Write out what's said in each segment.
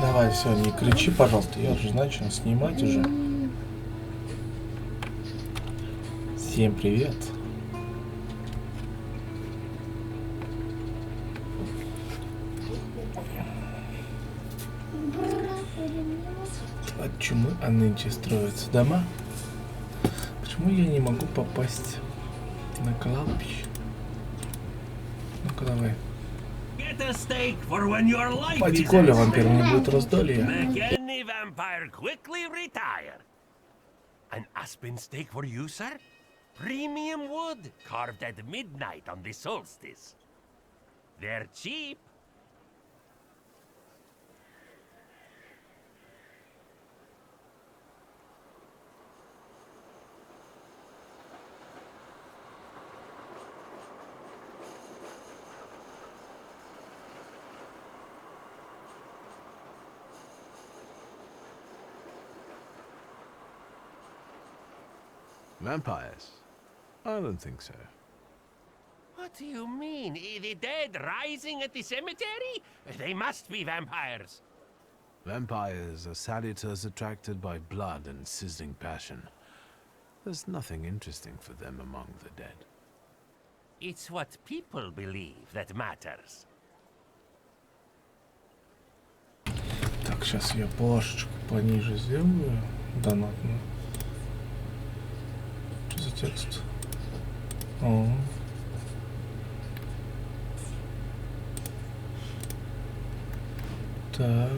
Давай, все, не кричи, пожалуйста. Я уже начал снимать уже. Всем привет. От чумы а нынче строятся дома. Почему я не могу попасть на кладбище? Ну-ка давай. Пати Коля, вампир, мне будет раздолье. An aspen steak for you, sir? Premium wood, carved at midnight on the solstice. They're cheap. Vampires? I don't think so. What do you mean? The dead rising at the cemetery? They must be vampires. Vampires are salutors attracted by blood and sizzling passion. There's nothing interesting for them among the dead. It's what people believe that matters. Так, сейчас я плашечку пониже сделаю. Донатную. Что за текст? О. Так.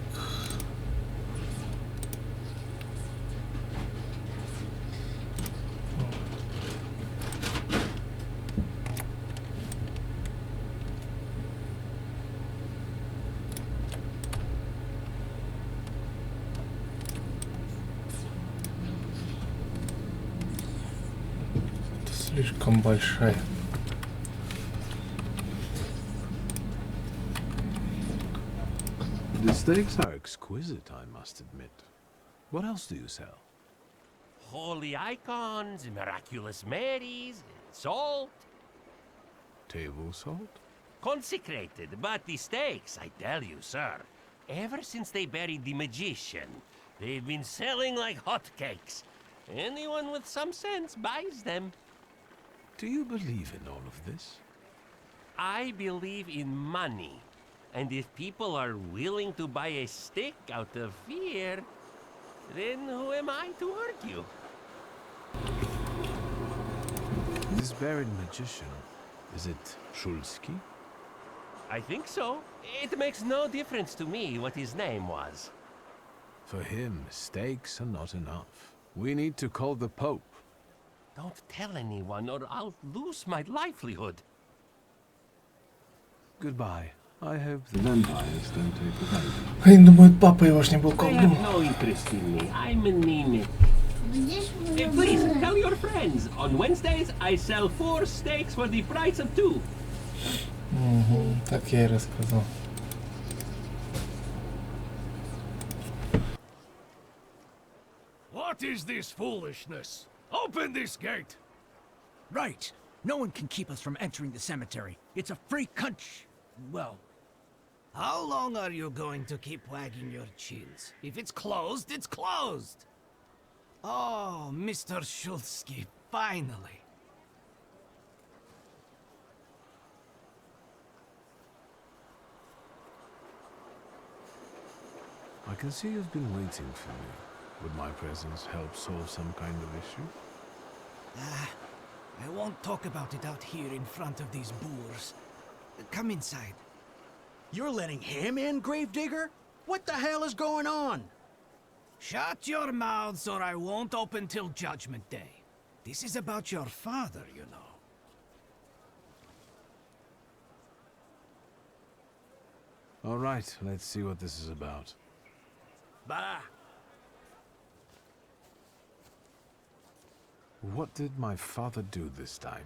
Это слишком большая. The steaks are exquisite, I must admit. What else do you sell? Holy icons, miraculous Marys, salt. Table salt? Consecrated, but the steaks, I tell you, sir. Ever since they buried the magician, they've been selling like hotcakes. Anyone with some sense buys them. Do you believe in all of this? I believe in money. And if people are willing to buy a stick out of fear, then who am I to argue? This buried magician, is it Shulsky? I think so. It makes no difference to me what his name was. For him, steaks are not enough. We need to call the Pope. Don't tell anyone or I'll lose my livelihood. Goodbye. I hope the vampires don't take the bait. Они думают, папа его ж не был They колдун. have no interest in me. I'm anemic. Please, tell your friends. On Wednesdays, I sell 4 steaks for the price of 2. Угу, так я и рассказал. What is this foolishness? Open this gate! Right. No one can keep us from entering the cemetery. It's a free country. Well, How long are you going to keep wagging your chins? If it's closed, it's closed! Oh, Mr. Shulsky, finally. I can see you've been waiting for me. Would my presence help solve some kind of issue? I won't talk about it out here in front of these boors. Come inside. you're letting him in, Gravedigger? What the hell is going on? Shut your mouths or I won't open till Judgment Day. This is about your father, you know. All right, let's see what this is about. Bah! What did my father do this time?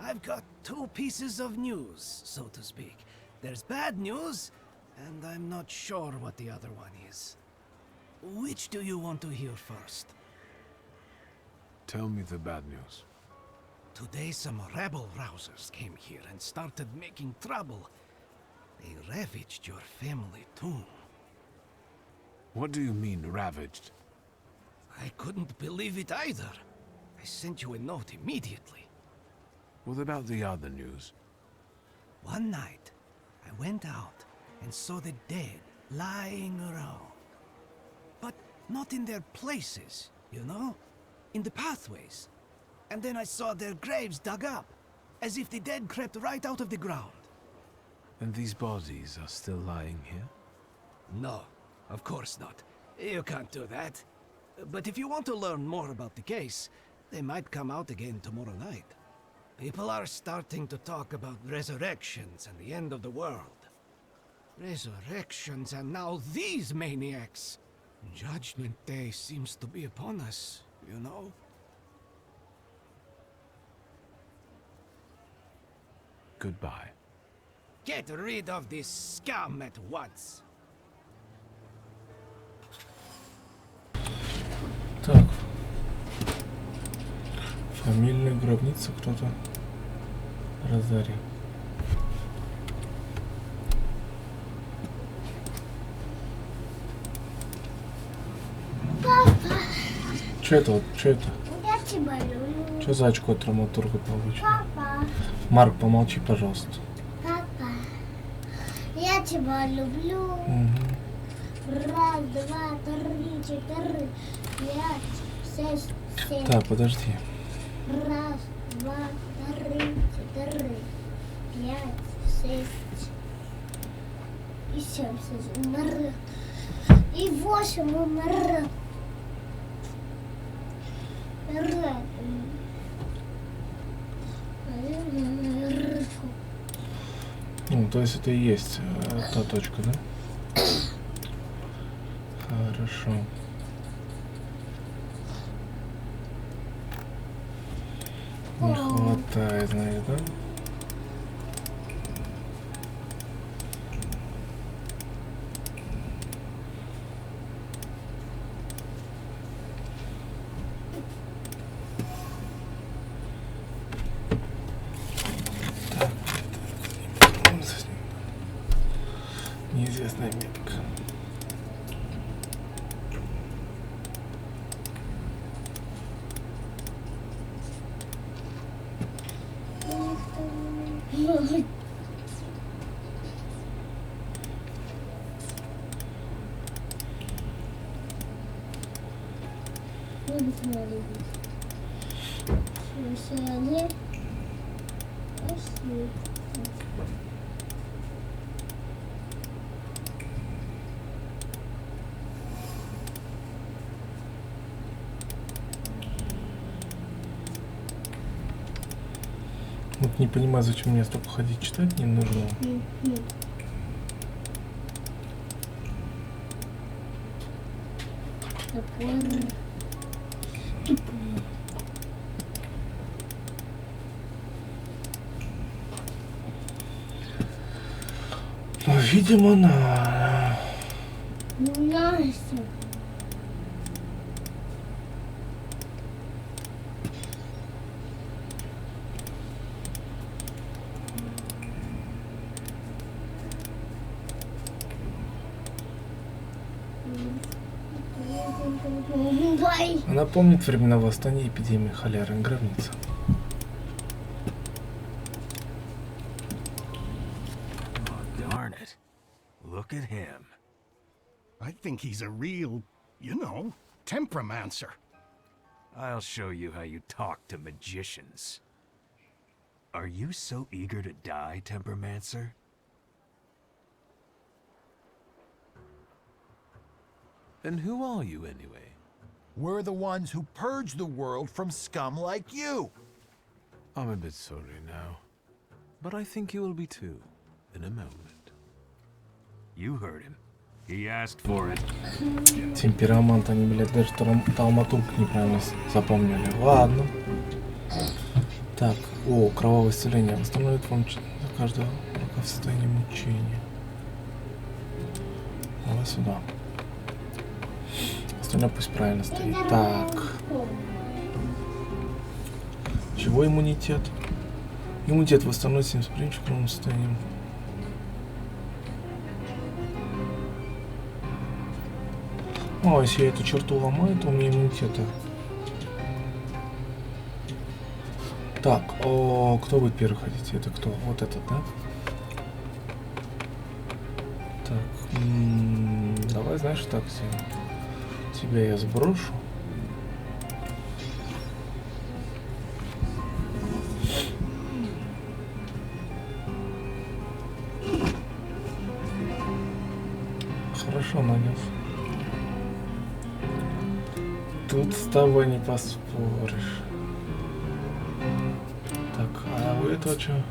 I've got 2 pieces of news, so to speak. There's bad news, and I'm not sure what the other one is. Which do you want to hear first? Tell me the bad news. Today some rebel-rousers came here and started making trouble. They ravaged your family tomb. What do you mean, ravaged? I couldn't believe it either. I sent you a note immediately. What about the other news? One night, I went out and saw the dead lying around. But not in their places, you know? In the pathways. And then I saw their graves dug up, as if the dead crept right out of the ground. And these bodies are still lying here? No, of course not. You can't do that. But if you want to learn more about the case, they might come out again tomorrow night. People are starting to talk about resurrections and the end of the world. Resurrections and now these maniacs. Judgment Day seems to be upon us, you know? Goodbye. Get rid of this scum at once. Так. Фамильную гробницу кто-то разорил. Папа, Че это вот? Че это? я тебя люблю. Че за очко от Thaumaturge получил? Папа, Марк, помолчи, пожалуйста. папа, я тебя люблю. Угу. Раз, два, три, четыре, пять, шесть, семь. Так, подожди. Раз, два, три, четыре, пять, шесть и семь. Умер. И 8 умер. Ну, то есть это и есть та точка, да? Хорошо. Не хватает, значит, да? Неизвестная метка. Вот не понимаю, зачем мне столько ходить читать не нужно. Ну, видимо, надо. Настя. Она помнит времена восстания и эпидемии холеры. Гробница. Oh, darn it. Look at him. I think he's a real, you know, temperamencer. I'll show you how you talk to magicians. Are you so eager to die, Tempermancer? And who are you, anyway? We're the ones who purge the world from scum like you. I'm a bit sorry now. But I think you will be too, in a moment. You heard him. He asked for it. Темперамент, они, блядь, даже Thaumaturge неправильно запомнили. Ладно. Так, о, кровавое исцеление. Восстановит вам за каждого врага в состоянии мучения. Давай сюда. Остальное пусть правильно стоит. Так. Чего иммунитет? Иммунитет восстановит 70 принципов в кровном состоянии. О, если я эту черту ломаю, то у меня иммунитета. Так, кто будет первый ходить? Это кто? Вот этот, да? Так, давай, знаешь, так сделаем. Тебя я сброшу. Хорошо нанес. Тут с тобой не поспоришь. Так, а у этого что?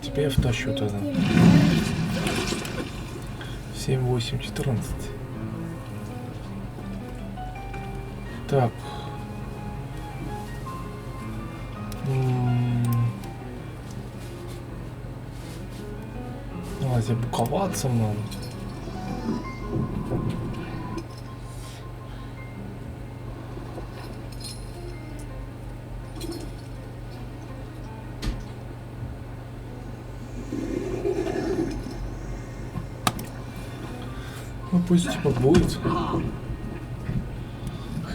Тебя я втащу тогда. 7, 8, 14. Так. Здесь буковаться надо. Ну пусть типа будет.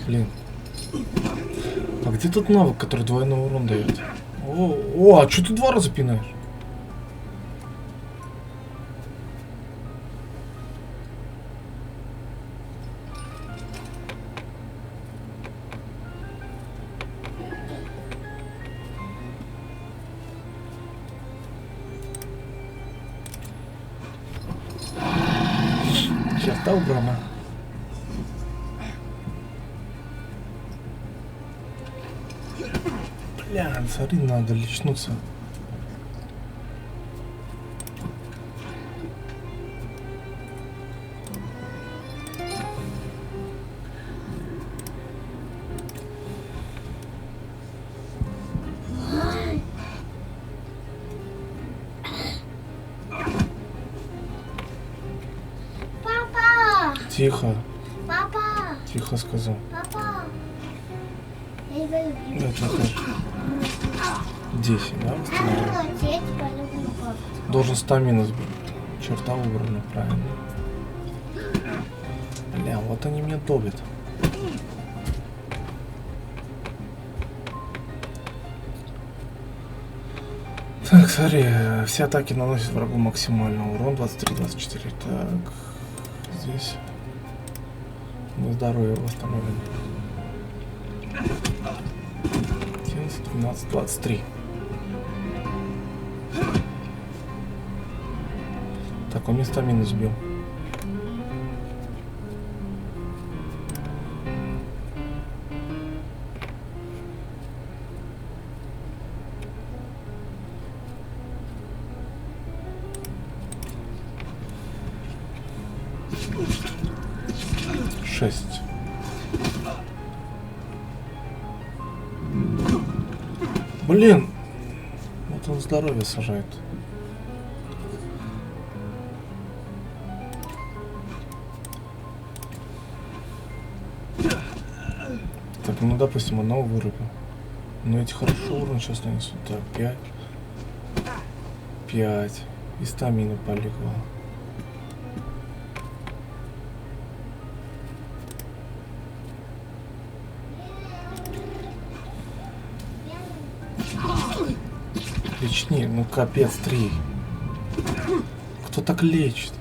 Блин. А где тот навык, который двойной урон дает? О, а что ты 2 раза пинаешь? Черта убрана. Бля, смотри, надо лечнуться. Тихо. Папа! Тихо сказал. Папа! Я тебя люблю. Это как? 10, да? Восстановил. Я тебя люблю, папа. Должен стамину сбить. Черта убрана, правильно. Бля, вот они меня добят. Так, смотри, все атаки наносят врагу максимальный урон 23-24. Так, здесь мы здоровье восстановим. 11, 12, 23. Так, он мне стамину сбил. Шесть. Блин, вот он здоровье сажает. Так, ну допустим, одного вырубил. Но эти хорошо урон сейчас нанесут. Так, 5. 5. И стамина полегла. Лечни, ну капец, 3. Кто так лечит?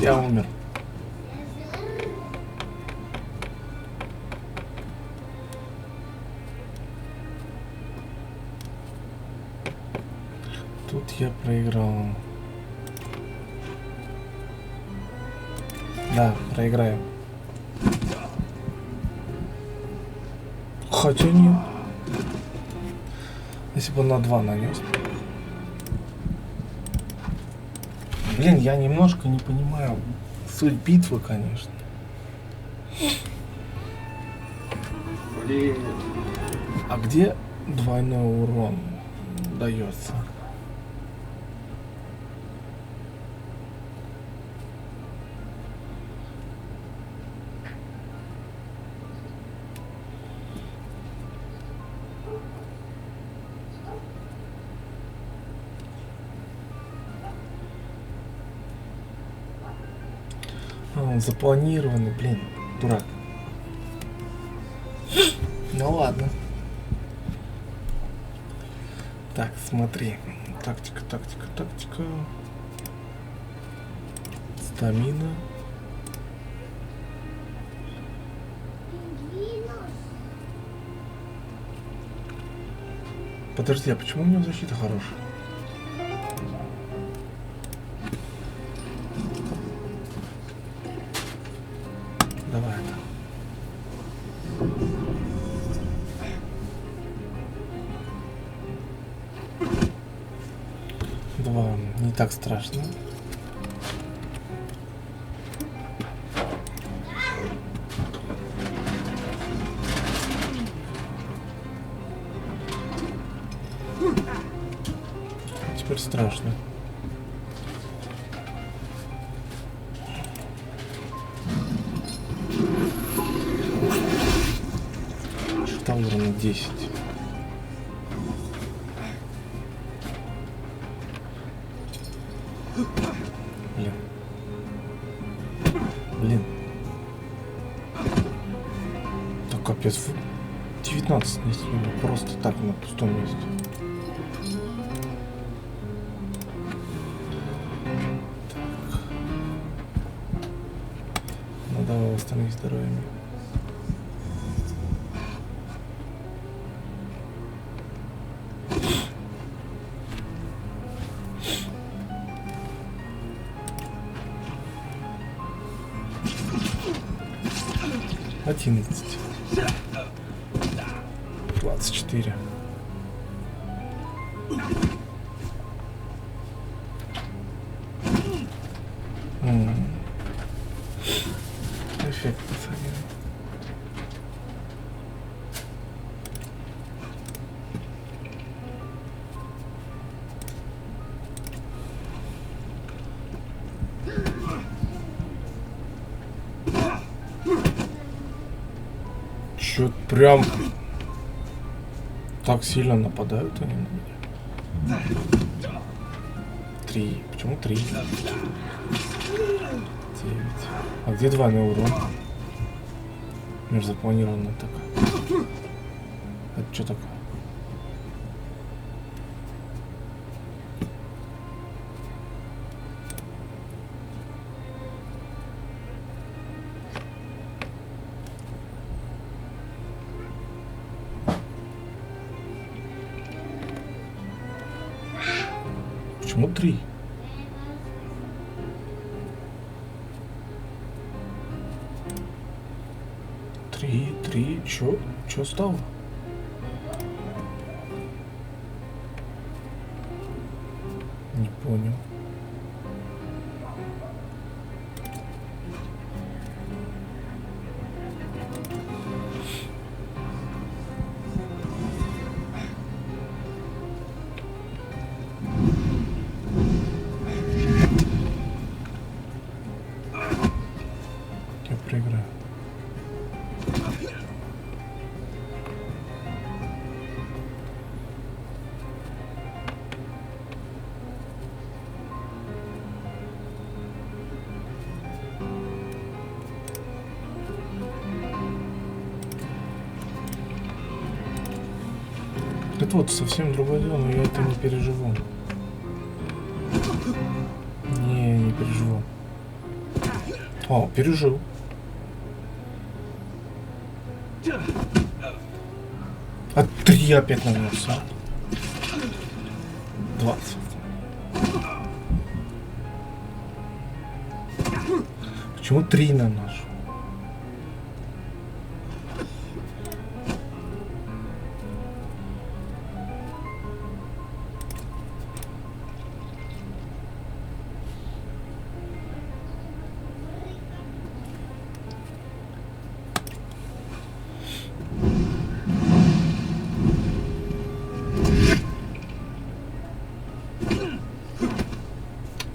Я умер. Тут я проиграл. Да, проиграю. Хотя нет. Если бы он на 2 нанес. Блин, я немножко не понимаю суть битвы, конечно. Блин. А где двойной урон дается? Он запланированный, блин, дурак. Ну ладно. Так, смотри. Тактика. Стамина. Подожди, а почему у него защита хорошая? Давай это. Два. Не так страшно. Теперь страшно. Там уровня 10. Блин. Так капец. 19 не сильно. Просто так на пустом месте. Так. Ну давай восстанови здоровье. Одиннадцать. 24. Эффект посадил. Чё прям так сильно нападают они на меня? 3. Почему 3? 9. А где двойной урон? Межзапланированная такая. Это что такое? Почему 3? Три, чё стало? Не понял. Я проиграю. Это вот совсем другое дело, но я это не переживу. Не переживу. О, пережил. А 3 опять нанесся. 20. Почему 3 наношу?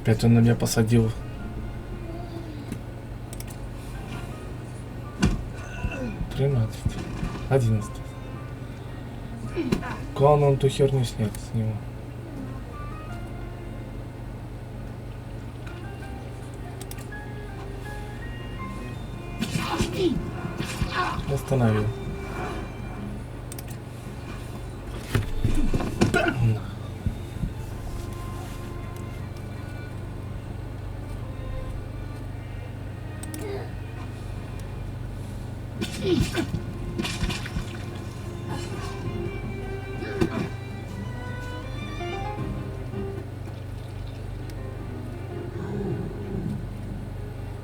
Опять он на меня посадил. Тринадцать. 11. Главное, он ту херню снять с него. Остановил.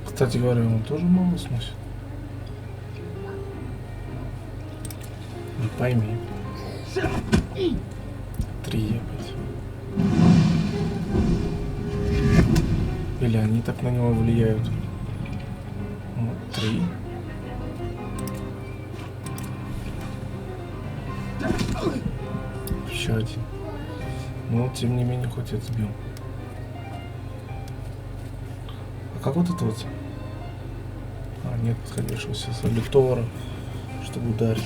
Кстати говоря, он тоже мало сносит. Не пойми. 3 ехать. Или они так на него влияют? 3. Еще 1. Но тем не менее хоть это сбил. А как вот это вот? А, нет подходящего абитора, чтобы ударить.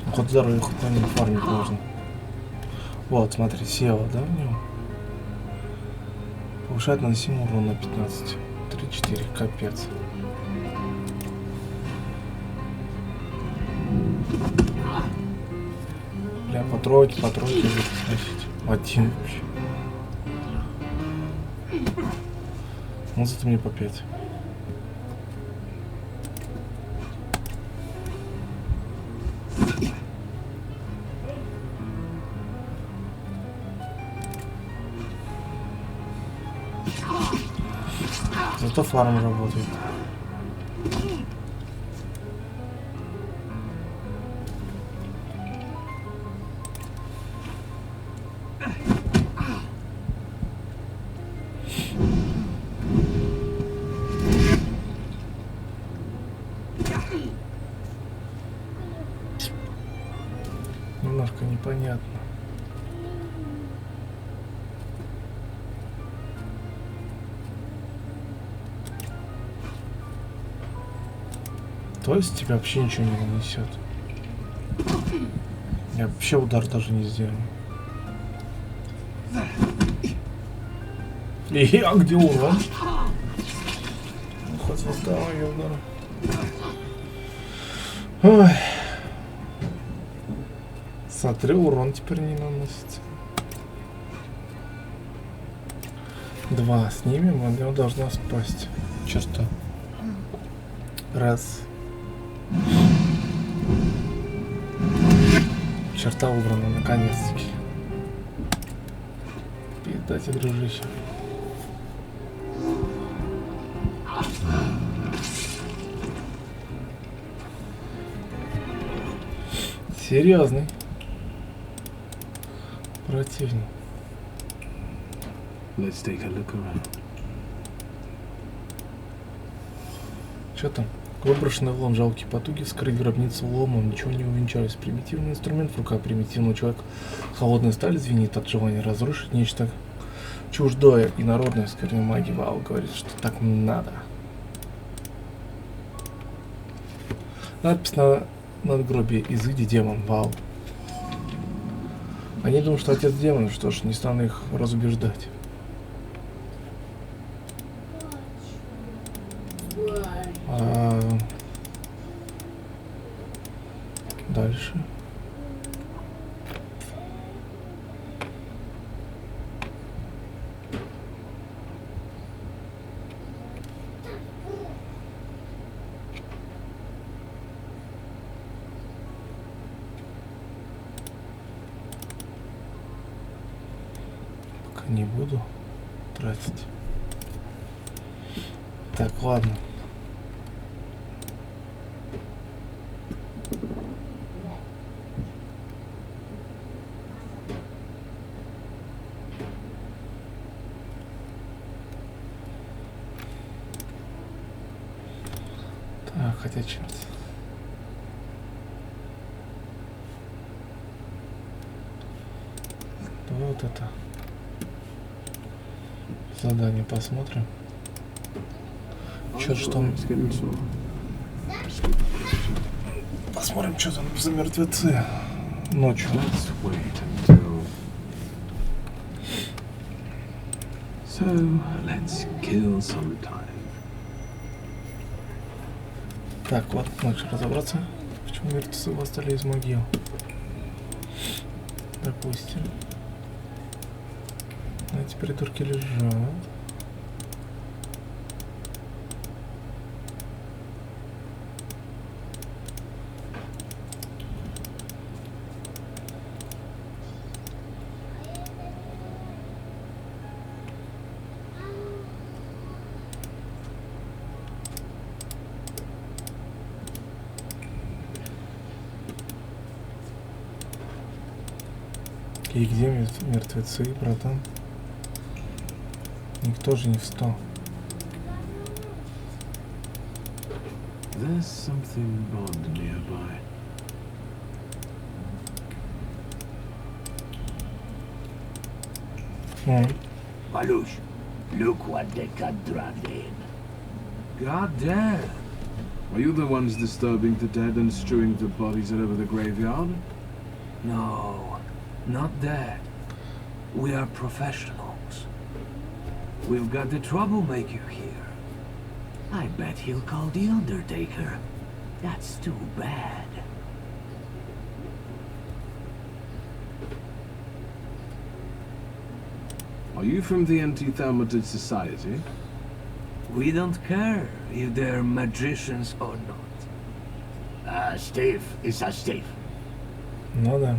Ну, хоть здоровье, хоть по ним фармить можно. Вот, смотри, села, да, в него? Повышает наносимый урон на 15. 3-4, капец. Бля, по тройке будет сносить. 1 вообще. Ну, зато мне по 5. Зато фарм работает. Немножко непонятно. То есть тебе вообще ничего не нанесет. Я вообще удар даже не сделаю. А где урон? Хоть восставай, удар. Ой. Смотри, урон теперь не наносится. 2 снимем, а него должна спасть. Черта. Раз. Черта убрана, наконец-таки. Передайте, дружище. Серьезный противник. Let's take a look around. Что там? Выброшенный в лом жалкие потуги вскрыть гробницу ломом, ничего не увенчались. Примитивный инструмент в руках примитивного человека. Холодная сталь звенит от желания разрушить нечто чуждое и народное. Скорее маги Вау говорит, что так надо. Надпись на надгробие: «Изыди, демон, Вау». Они думают, что отец демон, что ж, не стану их разубеждать. Дальше. Пока не буду тратить. Так, ладно. Хотя черт. Вот это. Задание посмотрим. Черт, что там. Посмотрим, что там за мертвецы ночью. So, let's kill some time. Так, вот, лучше разобраться, почему мертвецы восстали из могил. Допустим. Эти придурки лежат. И где мертвецы, братан? Никто же не встал. There's something odd nearby. Balush, look what they got dragged in. God damn! Are you the ones disturbing the dead and strewing the bodies all over the graveyard? No, not that. We are professionals. We've got the troublemaker here. I bet he'll call the Undertaker. That's too bad. Are you from the Anti-Thaumaturge Society? We don't care if they're magicians or not. Steve is a Steve. Ну да.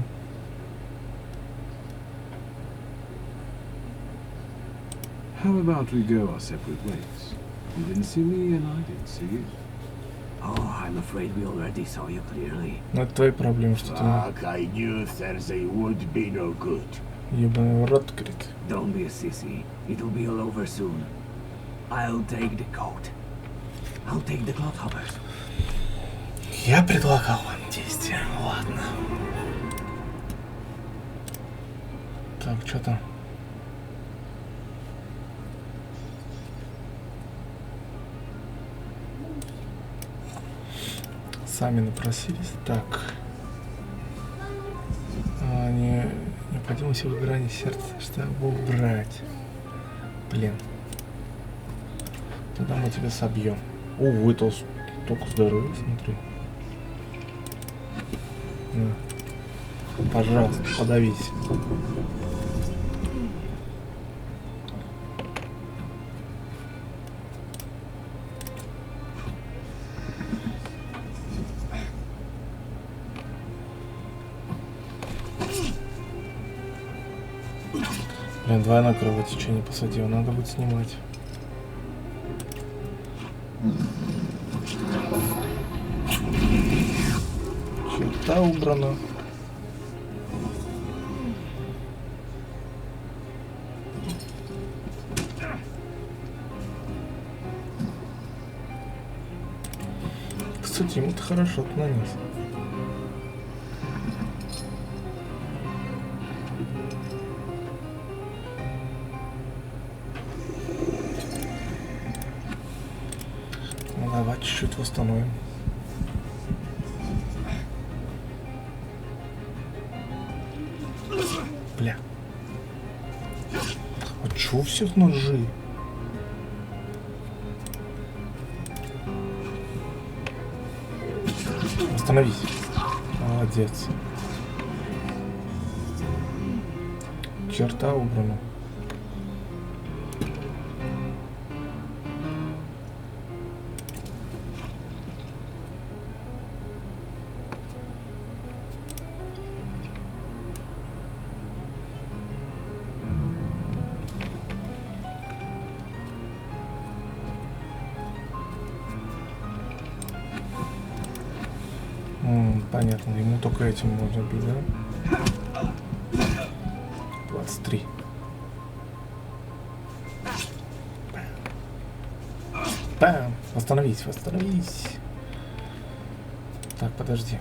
How about we go our separate ways? You didn't see me and I didn't see you. Oh, I'm afraid we already saw you clearly. Ну это твои проблемы, что ты Fuck, I knew Thursday would be no good. ебаный рот открыт. Don't be a sissy. It'll be all over soon. I'll take the coat. I'll take the clothoppers. Я предлагал вам действия. Ладно. Так, что там? Сами напросились. Так. Необходимость выгорания сердца, чтобы убрать. Блин. Тогда мы тебя собьем. О, это только здоровье, смотри. На. Пожалуйста, подавись. Блин, двойное кровотечение посадил, надо будет снимать. Черта убрана. Кстати, ему-то хорошо нанес. Ну, давай чуть-чуть восстановим. Бля. А чё у всех ножи? Остановись. Молодец. Черта убрана. Понятно, ему только этим можно бить, да? 23. Бам! Восстановись, восстановись. Так, подожди.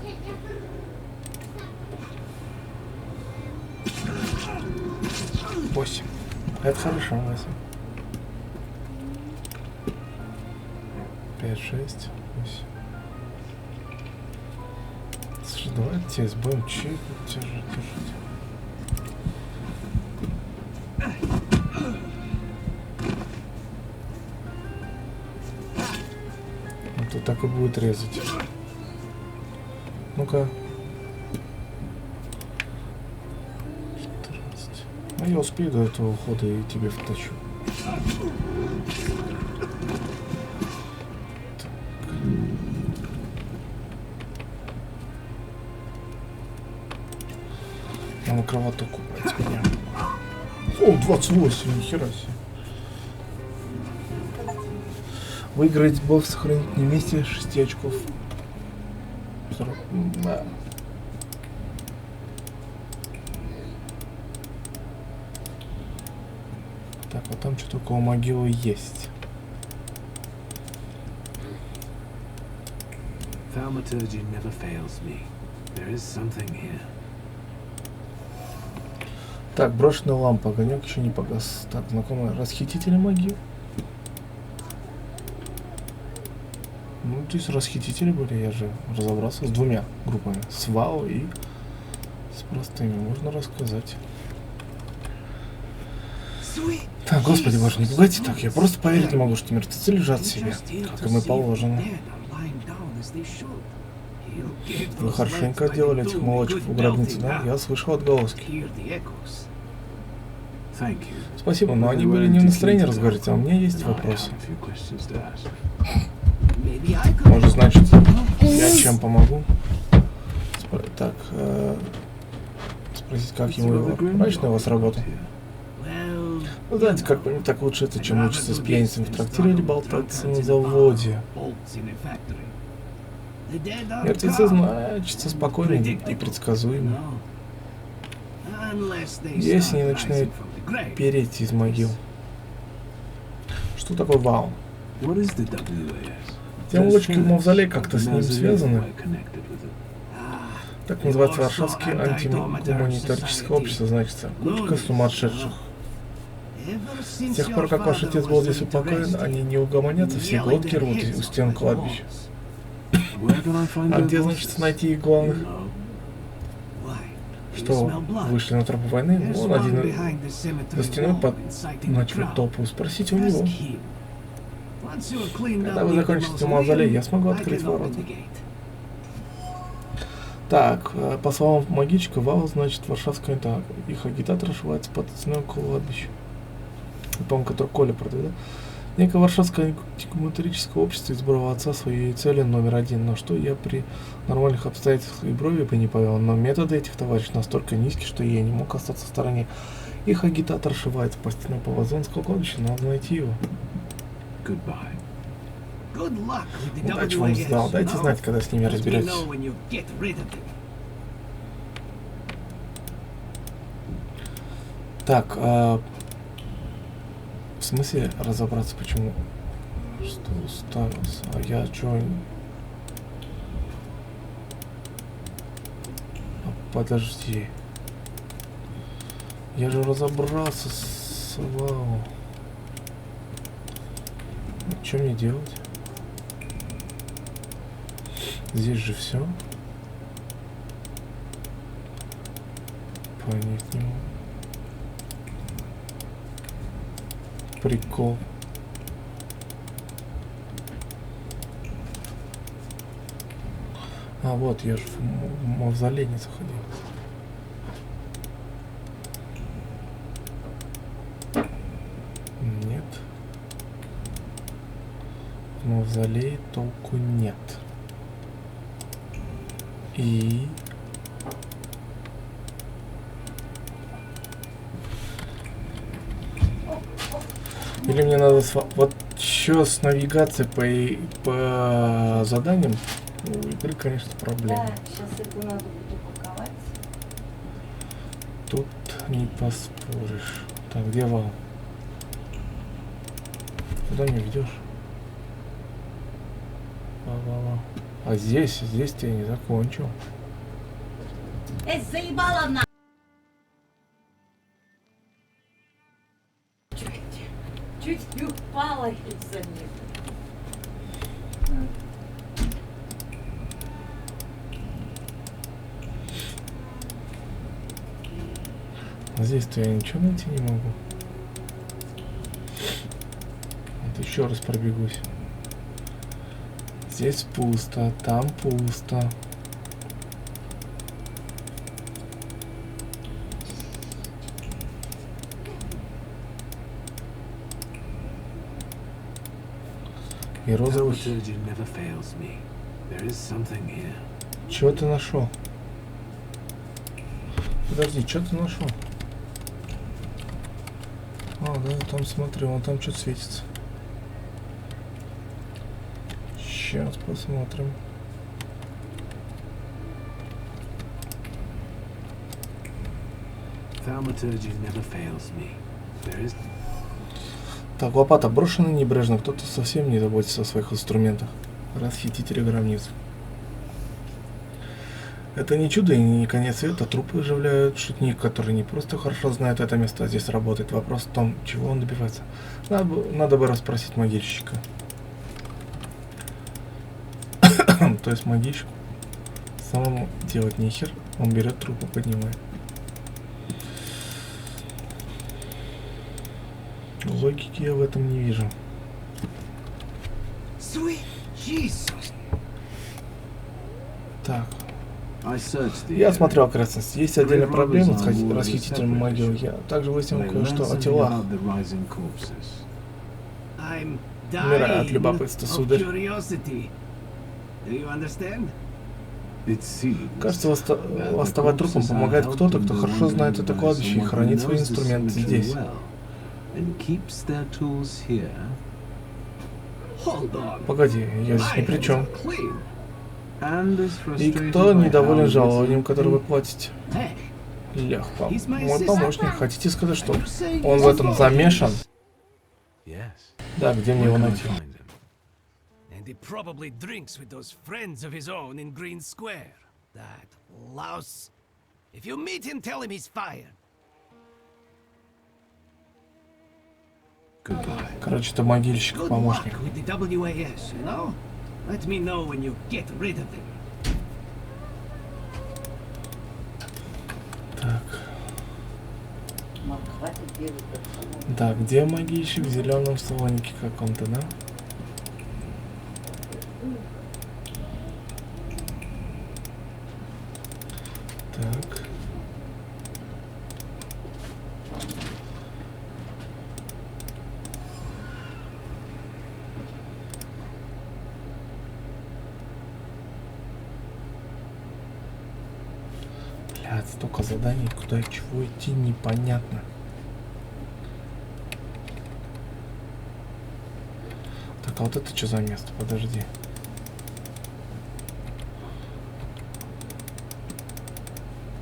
Восемь. Это хорошо, 8. 5, 6, 8. Слушай, давай тебя избавим, че держать. Ну, тут то так и будет резать. Ну-ка. 14. Ну я успею до этого ухода и тебе втащу. Надо кроваток убрать меня. О, 28, нихера себе. Выиграть бой, сохранить на месте 6 очков. 40, да. Так, вот там что-то около могилы есть. Thaumaturge never fails me. There is something here. Так, брошенная лампа, огонек еще не погас. Так, знакомые расхитители могил. Ну, то есть расхитители были, я же разобрался с двумя группами. С ВАУ и с простыми. Можно рассказать. Так, господи боже, не пугайте так. Я просто поверить не могу, что мертвецы лежат себе, как им и положено. Вы хорошенько отделали этих молочек в гробнице, да? Я слышал отголоски. Спасибо, но они были не в настроении разговаривать, а у меня есть вопросы. Может, значит, я чем помогу? Так, спросить, как ему его. Мрачная у вас работа? Вы знаете, как по мне, так лучше это, чем учиться с пьяницами в трактире или болтаться на заводе. Мертвецы значится спокойно и предсказуемо. Если не начинают переть из могил. Что такое ВАУ? Те улочки в мавзолее как-то с ним связаны. Так называется Варшавское антигуманитарическое общество, значится. Кучка сумасшедших. С тех пор, как ваш отец был здесь упокоен, они не угомонятся, все глотки рвут у стен кладбища. А где, значит, найти их главных? Что, вышли на тропу войны? Вон один за стеной под ночью толпу. Спросите у него. Когда вы закончите мавзолей, я смогу открыть ворота. Так, по словам магичка, ВАУ, значит, Варшавская, так, их агитатор ошивается под ценой около кладбища. По-моему, который Коля продает. Некое Варшавское антигуманитарическое общество избрало отца своей цели номер один, но что я при нормальных обстоятельствах и брови бы не повел, но методы этих товарищей настолько низкие, что я не мог остаться в стороне. Их агитатор ошивается по стене Павлозонского кладбища, надо найти его. Удачи вам знал, дайте знать, когда с ними разберетесь. Так, в смысле разобраться, почему? Что уставился? А я чё? Подожди. Я же разобрался с ВАУ. Что мне делать? Здесь же все. Понять не могу. Прикол. А вот, я же в мавзолей не заходил. Нет. В мавзолее толку нет. И... Или мне надо... Вот что с навигацией по заданиям? У игры, конечно, проблема. Да, сейчас это надо будет упаковать. Тут не поспоришь. Так, где вал? Куда меня ведешь? А здесь ты я не закончил. Заебала на! Чуть не упала из-за них. Здесь-то я ничего найти не могу. Вот еще раз пробегусь. Здесь пусто, там пусто. И розовый. Thaumaturge never fails me. There is something here. Чего ты нашел? Подожди, что ты нашел? А, да, там смотри, вон там что-то светится. Сейчас посмотрим. Thaumaturge never fails me. There is... Так, лопата брошена небрежно, кто-то совсем не заботится о своих инструментах. Расхитители гробниц. Это не чудо и не конец света, трупы оживляют шутник, который не просто хорошо знает это место, а здесь работает. Вопрос в том, чего он добивается. Надо бы расспросить могильщика. То есть могильщик самому делать нехер, он берет трупы, поднимает. Логики я в этом не вижу. Так. Я смотрел окрестности. Есть отдельная проблема с расхитителем могил. Я также выяснил кое-что о телах. Умираю от любопытства, сударь. Кажется, восставать трупом помогает кто-то, кто хорошо знает это кладбище и хранит свои инструменты здесь. Погоди, я здесь ни при чем. И кто недоволен жалованием, которое вы платите? Лях, мой помощник. Хотите сказать, что он в этом замешан? Да, где мне его найти? And he probably drinks with those friends of his own in Green Square. That louse. If you meet him, tell him he's fired. Короче, это могильщик, помощник. With the WAS, you know? Let me know when you get rid of him. Так. Да, где могильщик в зеленом салонике каком-то, да? Так. Блядь, столько заданий, куда и чего идти, непонятно. Так, а вот это что за место? Подожди.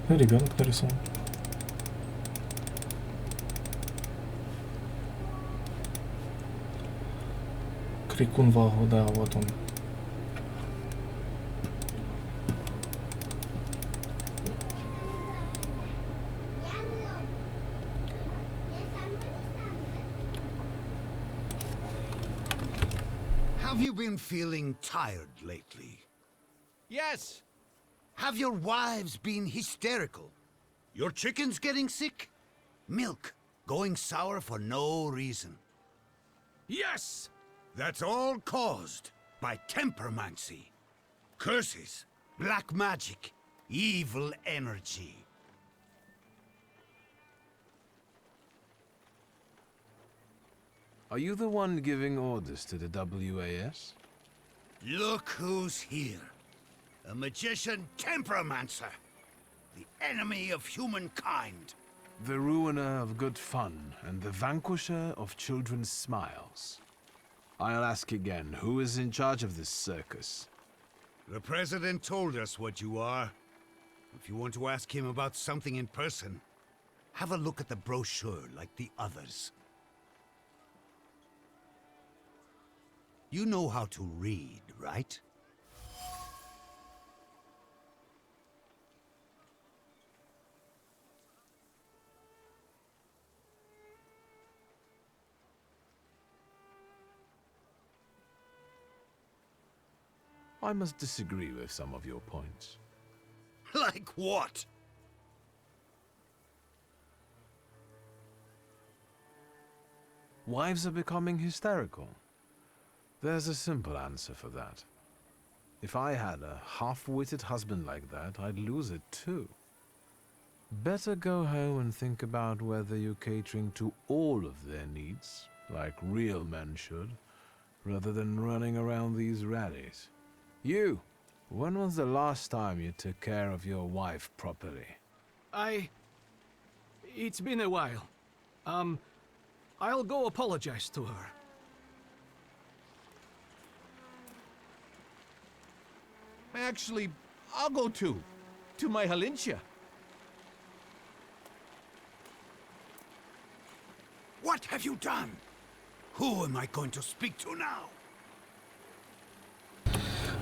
Ну, ребенок нарисован. Крикун Вагу, да, вот он. Have you been feeling tired lately? Yes. Have your wives been hysterical? Your chickens getting sick? Milk going sour for no reason? Yes. That's all caused by tempermancy. Curses, black magic, evil energy. Are you the one giving orders to the WAS? Look who's here. A magician temperomancer. The enemy of humankind. The ruiner of good fun and the vanquisher of children's smiles. I'll ask again, who is in charge of this circus? The President told us what you are. If you want to ask him about something in person, have a look at the brochure like the others. You know how to read, right? I must disagree with some of your points. Like what? Wives are becoming hysterical. There's a simple answer for that. If I had a half-witted husband like that, I'd lose it too. Better go home and think about whether you're catering to all of their needs, like real men should, rather than running around these rallies. You, when was the last time you took care of your wife properly? It's been a while. I'll go apologize to her. Actually, I'll go too. To my Halintia. What have you done? Who am I going to speak to now?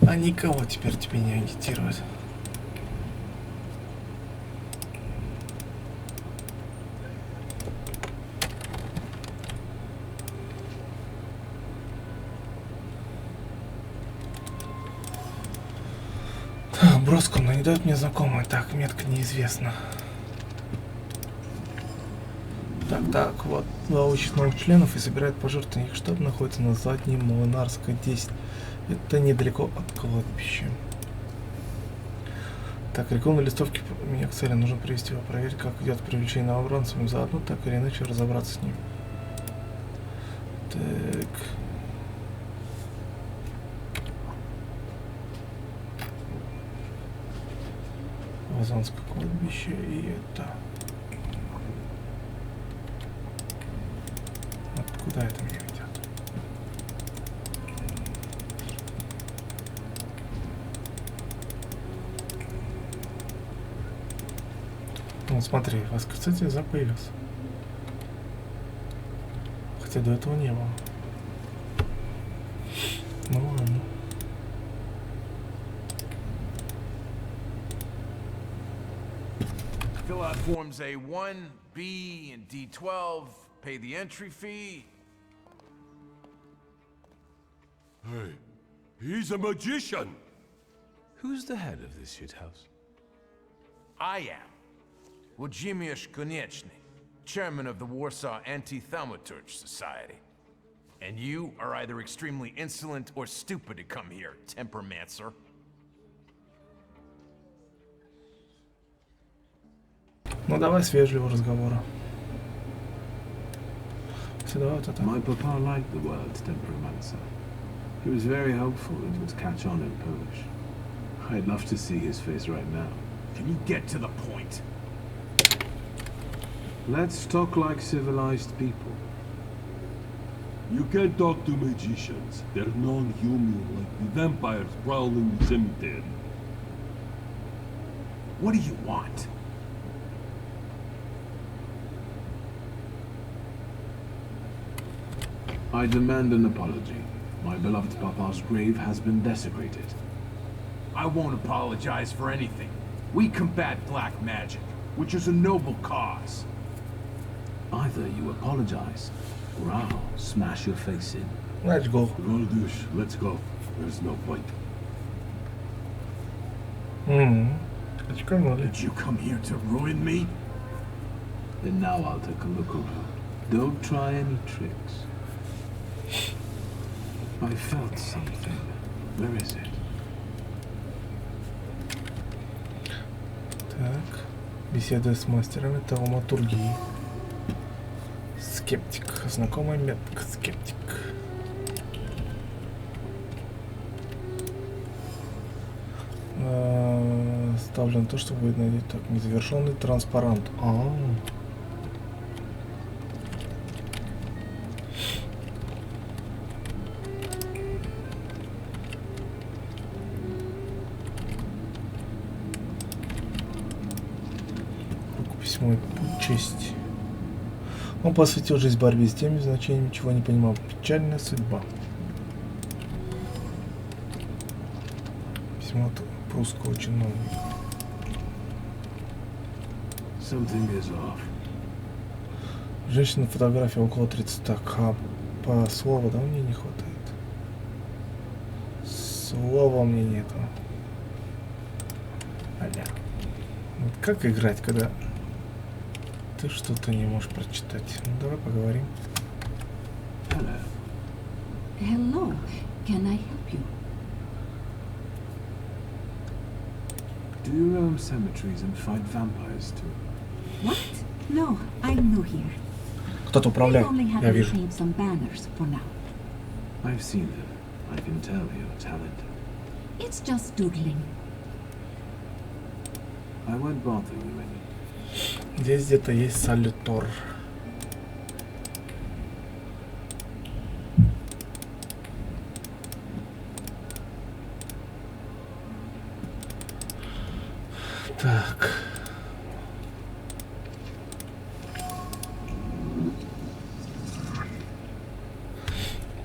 А никого теперь тебе не агитировать. Так, броску не дает мне знакомая. Так, метка неизвестна. Так, вот, 2 учат новых членов и собирает пожертвования. Их штаб находится на задней Молонарской 10. Это недалеко от кладбища. Так, рекламные листовки меня к цели. Нужно привести его, проверить, как идет привлечение новобранцев. Заодно так или иначе разобраться с ним. Так. Вазанское кладбище и это. Куда это меня ведет? Ну смотри, восклицательный знак появился. Хотя до этого не было. Ну ладно. Fill out forms A1, B, and D12. Pay the entry fee. Hey, he's a magician! Who's the head of this shithouse? I am. Włodzimierz Konieczny, chairman of the Warsaw Anti-Thaumaturge Society. And you are either extremely insolent or stupid to come here, Tempermancer. Ну давай с вежливого разговора. My papa liked the word Tempermancer. He was very hopeful it would catch on in Polish. I'd love to see his face right now. Can you get to the point? Let's talk like civilized people. You can't talk to magicians. They're non-human, like the vampires prowling the cemetery. What do you want? I demand an apology. My beloved papa's grave has been desecrated. I won't apologize for anything. We combat black magic, which is a noble cause. Either you apologize, or I'll smash your face in. Let's go. Roldush, let's go. There's no point. Did you come here to ruin me? Then now I'll take a look around. Don't try any tricks. I felt something. Where is it? Так. Беседуя с мастерами Thaumaturgии. Скептик. Знакомая метка. Скептик. Ставлен то, чтобы вы найдете так. Незавершенный транспарант. Рукописьмой путь чести. Он посвятил жизнь борьбе с теми значениями, чего не понимал. Печальная судьба. Письмо от прусского чиновника. Something is off. Женщина фотография около 30. Так, а по слову, да, мне не хватает. Слова мне нету. Аля. Вот как играть, когда ты что-то не можешь прочитать? Ну, давай поговорим. Hello. Hello, can I help you? Do you roam cemeteries and fight vampires too? What? No, I'm new here. Кто-то управляет, only я have вижу. paint some banners for now. I've seen them. I can tell you're talented. It's just doodling. I won't bother you any. Здесь где-то есть салютор. Так.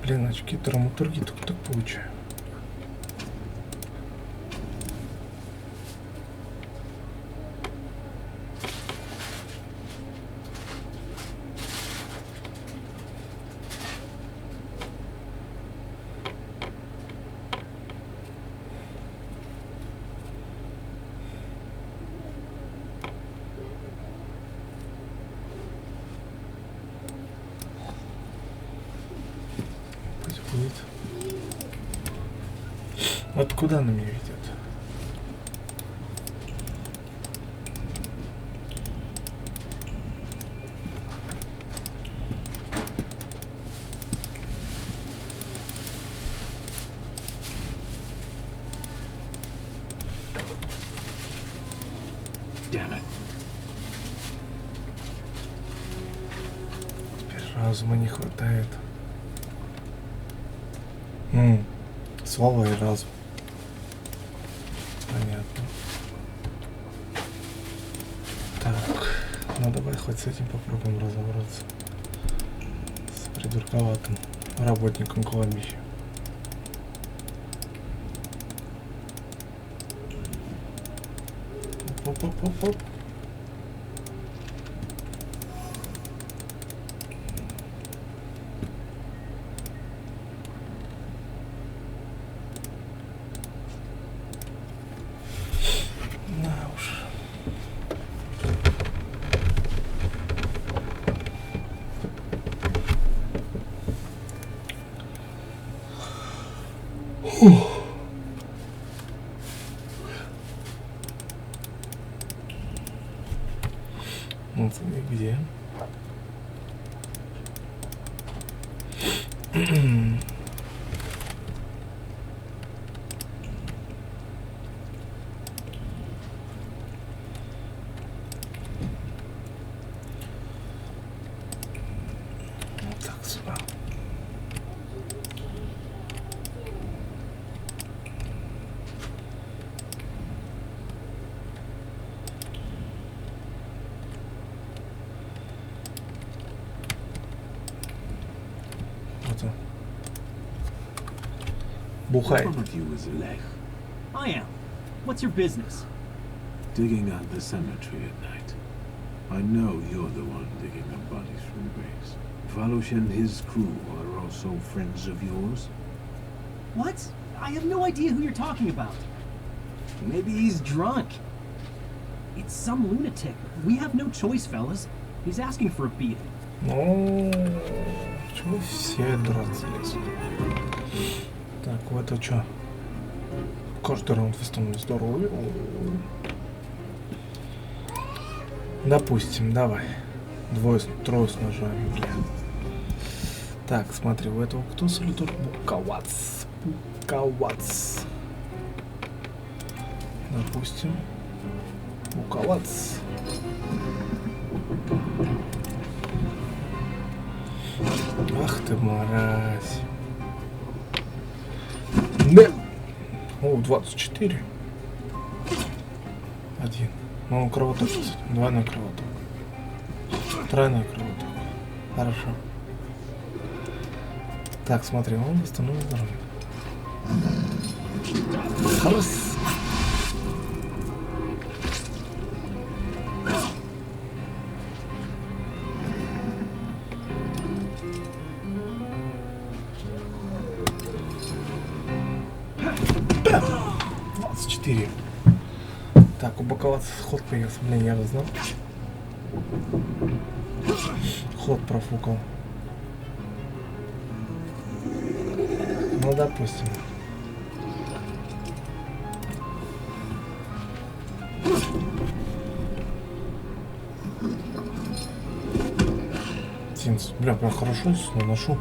Блин, очки Thaumaturge только так получаю. Будет. Вот куда она меня ведет? Damn it. Теперь разума не хватает. Слово и разум. Понятно. Так, ну давай хоть с этим попробуем разобраться. С придурковатым работником кладбища. Оп-оп-оп-оп. Вот где? Вот так сюда. Вот он. Бухает. One of you is Lech, I am. What's your business? digging out the cemetery at night. I know you're the one digging up bodies from graves. Valush and his crew are also friends of yours? What? I have no idea who you're talking about. Maybe he's drunk. It's some lunatic. We have no choice, fellas. He's asking for a beating. Ну, чего все драться лезут? Так, вот это что? Каждый раунд восстановлен здоровье. Допустим, давай. Трое с ножами, бля. Так, смотри, у этого кто салютор? Букавац. Букавац. Допустим. Букавац. Ах ты, мразь. Да. О, 24. Один. Ну, кровоток, кстати. Двойной кровоток. Тройной кровоток. Хорошо. Так, смотри, он восстановил здоровье. Холос. Так, упаковаться ход появился. Блин, я же знал. Ход профукал. Ну, допустим. 13. Бля, прям хорошо наношу.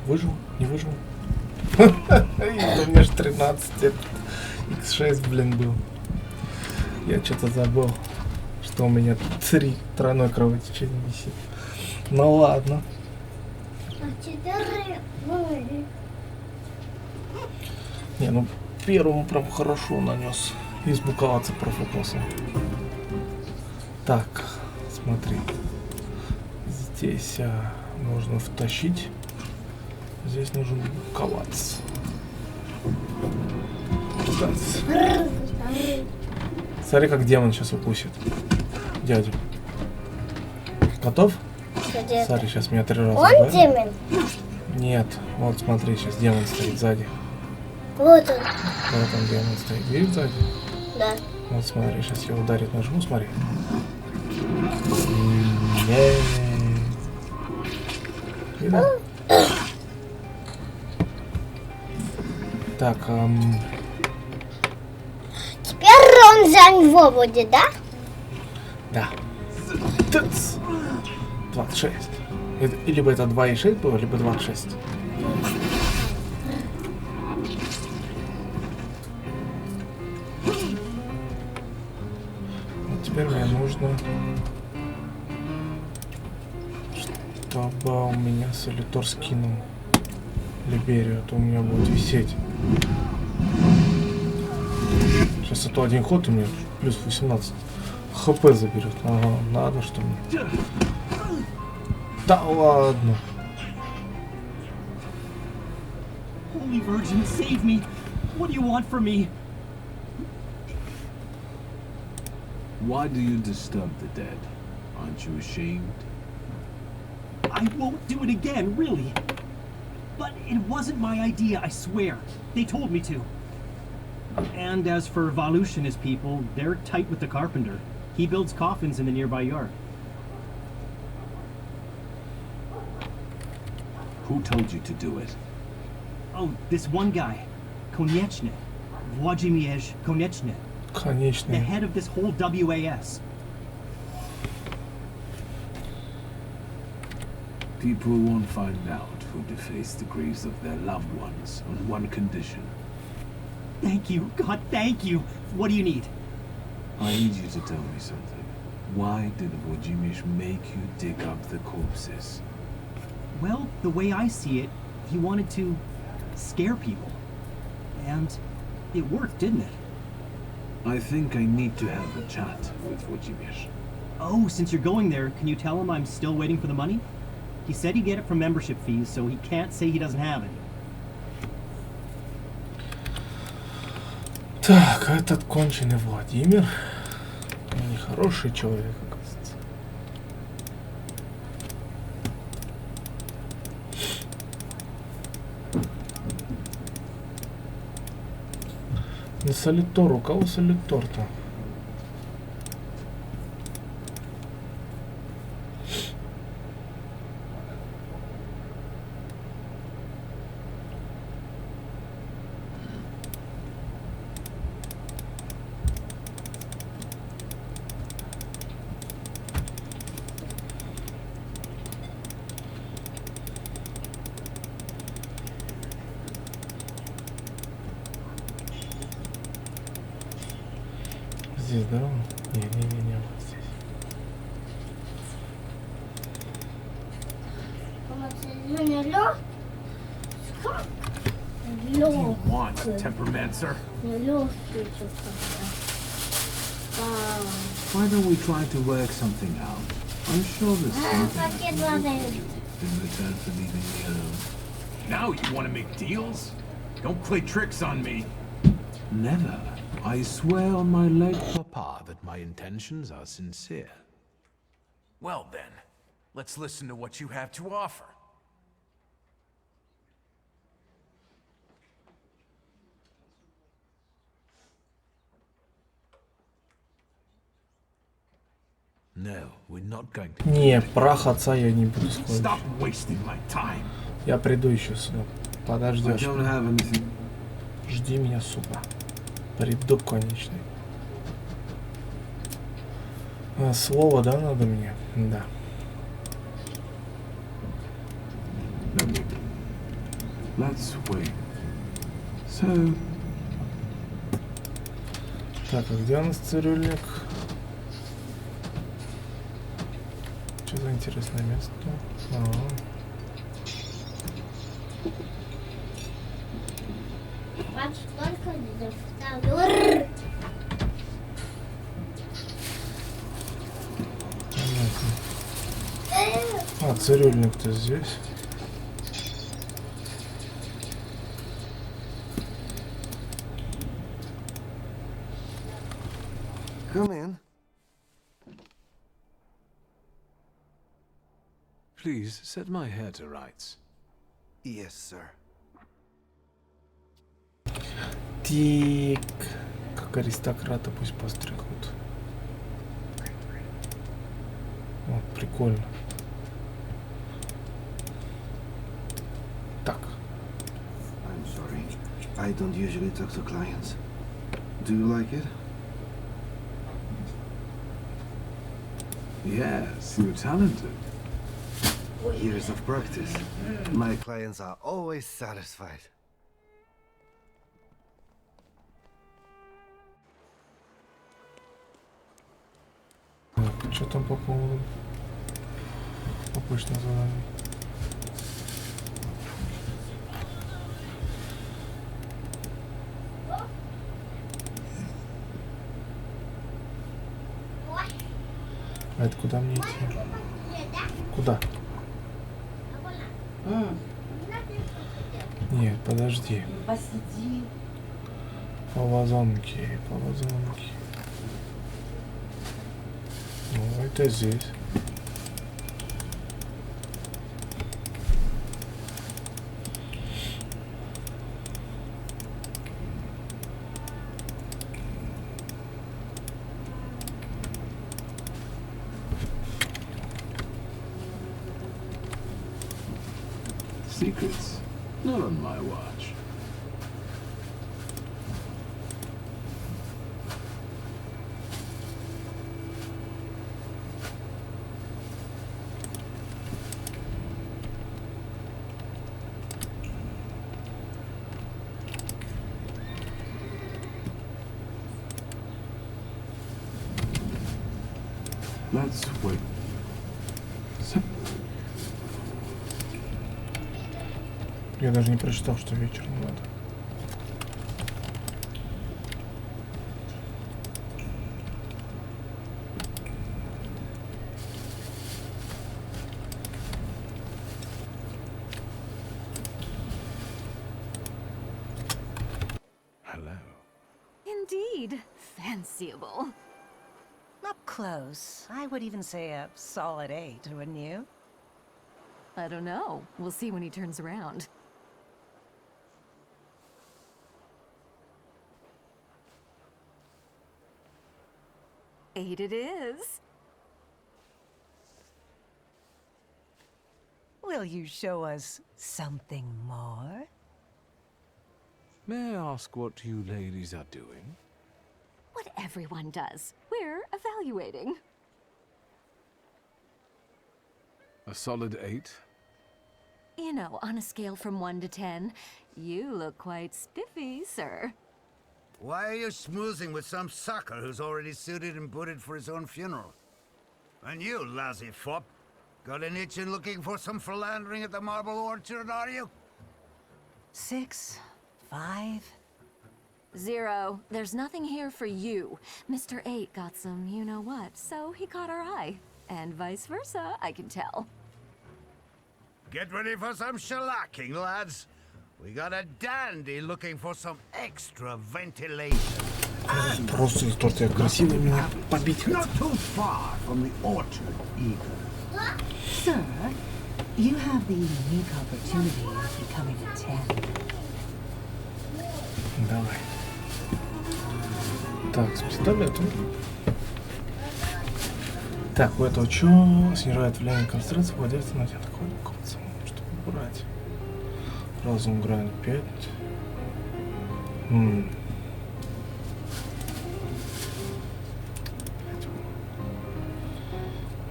Выжил? Не выжил? У меня же 13, это X6, блин, был. Я что-то забыл, что у меня 3 тройное кровотечение висит. Ну ладно. А 4 были. Не, ну первому прям хорошо нанес. Избуковаться профукался. Так, смотри. Здесь нужно втащить. Здесь нужен буковаться. Смотри, как демон сейчас укусит дядю. Готов? Смотри, сейчас меня 3 раза. Он демон? Нет, вот смотри, сейчас демон стоит сзади. Вот он. Вот он, демон стоит. Видишь сзади? Да. Вот смотри, сейчас я ударить нажму, смотри. Видно? Так, Теперь он за него будет, да? Да. 26. Либо это 2,6 было, либо 26. Вот теперь мне нужно, чтобы у меня солитор скинул Либерию, а то у меня будет висеть. Сейчас это один ход, и мне плюс 18 хп заберет. Ага, надо что ли? Да ладно. Holy Virgin, save me! What do you want from me? Why do you disturb the dead? Aren't you ashamed? I won't do it again, really. But it wasn't my idea, I swear. They told me to. And as for Valush and his people, they're tight with the carpenter. He builds coffins in the nearby yard. Who told you to do it? Oh, this one guy. Konieczny. Władimierz Konieczny. The Konieczny. head of this whole WAS. People won't find out who defaced the graves of their loved ones on one condition. Thank you, God, thank you. What do you need? I need you to tell me something. Why did Wojimish make you dig up the corpses? Well, the way I see it, he wanted to scare people. And it worked, didn't it? I think I need to have a chat with Wojimish. Oh, since you're going there, can you tell him I'm still waiting for the money? He said he'd get it from membership fees, so he can't say he doesn't have it. Так, этот конченый Владимир. Нехороший человек, оказывается. На солитор, у кого солитор-то? Здесь, да? Не-не-не, вот здесь. What do you want, Tempermancer? Why don't we try to work something out? I'm sure there's something I can do in return for leaving me alone. Now you want to make deals? Don't play tricks on me. Never. I swear on my late papa that my intentions are sincere. Well then, let's listen to what you have to offer. No, we're not going to. Не, прах отца я не буду складывать. Stop wasting my time. Я приду еще сюда. Подождешь. I don't have anything. Жди меня, сука. Приду, конечно. А, слово, да, надо мне? Да. Let's wait. So... Так, а где у нас цирюльник? Что за интересное место? А, цирюльник-то здесь. Come in. Please set my hair to rights. Yes, sir. Тик. Как аристократа пусть постригут. Вот, прикольно. Так. I'm sorry. I don't usually talk to clients. Do you like it? Yes, you're talented. Years of practice. My clients are always satisfied. Так, что там по поводу обычного задания? А это куда мне идти? Куда? Нет, подожди. Посиди. По вазонке, по вазонке. Ну, это здесь. Secrets. Not on my watch. Let's wait. Я даже не прочитал, что вечером надо. Hello. Indeed, fanciable. Up close, I would even say a solid 8, wouldn't you? I don't know. We'll see when he turns around. Eight it is. Will you show us something more? May I ask what you ladies are doing? What everyone does. We're evaluating. A solid 8? You know, on a scale from 1 to 10, you look quite spiffy, sir. Why are you schmoozing with some sucker who's already suited and booted for his own funeral? And you, lousy fop, got an itch in looking for some philandering at the Marble Orchard, are you? 6, 5. 0. There's nothing here for you. Mr. 8 got some you-know-what, so he caught our eye. And vice versa, I can tell. Get ready for some shellacking, lads. We got a dandy looking for some extra ventilation. Просто из того, что я красивый, меня побить хотел. Not too far from the orchard, either. Sir, you have the unique opportunity of becoming a 10. Давай. Так, с пистолетом. Так, у этого что? Снижает влияние концентрации владельца на тебя такой руководство, чтобы убрать. Разум грань 5.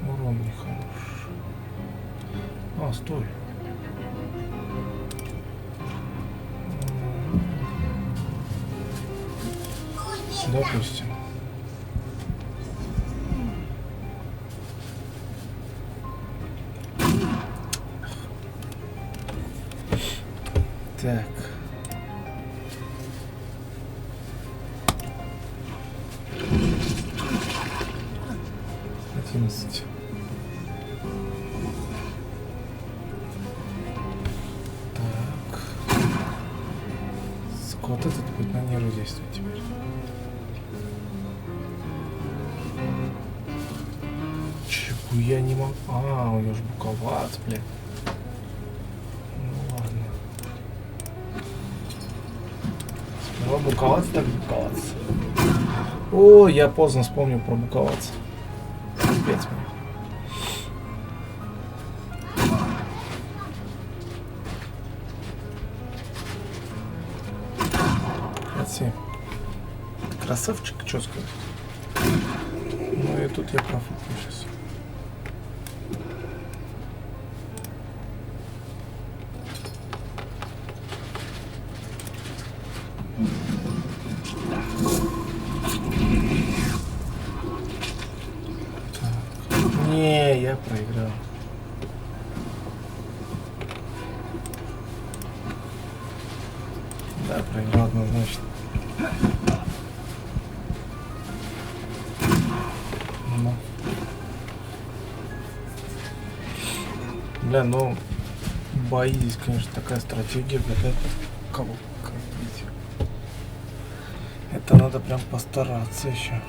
Урон нехороший. А, стой. Допустим. Так. Одиннадцать. Так. Вот этот будет на нервы действовать теперь. Чего я не могу? А, у него же буковац, блядь. Ну ладно. Сперва буковац, так буковац. О, я поздно вспомнил про буковац. Опять мне. Красавчик, что сказать. Ну и тут я профукну сейчас. Так. Не, я проиграл. Да, проиграл однозначно. Бля, ну бои здесь, конечно, такая стратегия, блядь, кого как бить. Это надо прям постараться еще.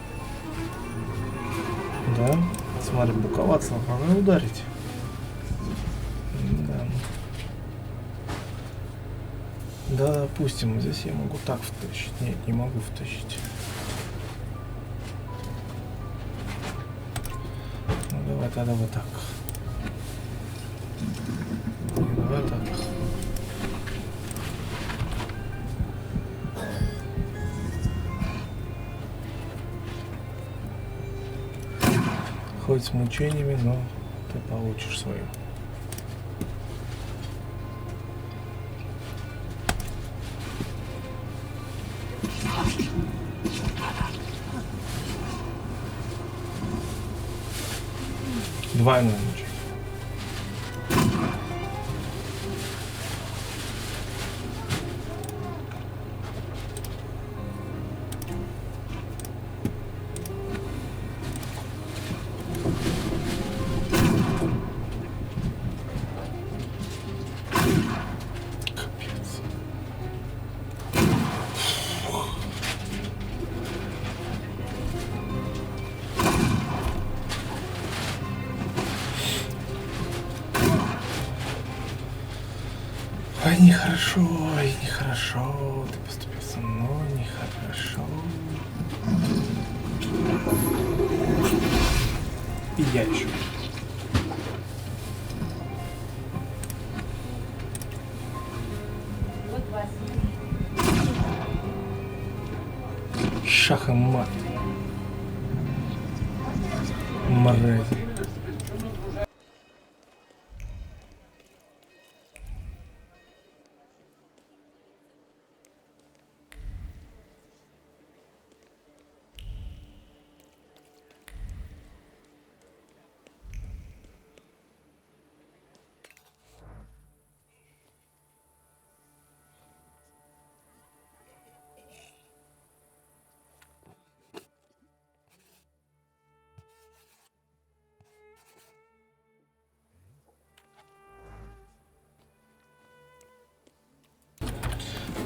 Да? Смотри, буковаться надо ударить. Да. Да, допустим, здесь я могу так втащить. Нет, не могу втащить. Ну давай тогда вот так. Давай так. Хоть с мучениями, но ты получишь свое. Двойное мучение. Ой, нехорошо, ой, нехорошо. Ты поступил со мной, нехорошо. И я еще. Шах и мат. Мразь.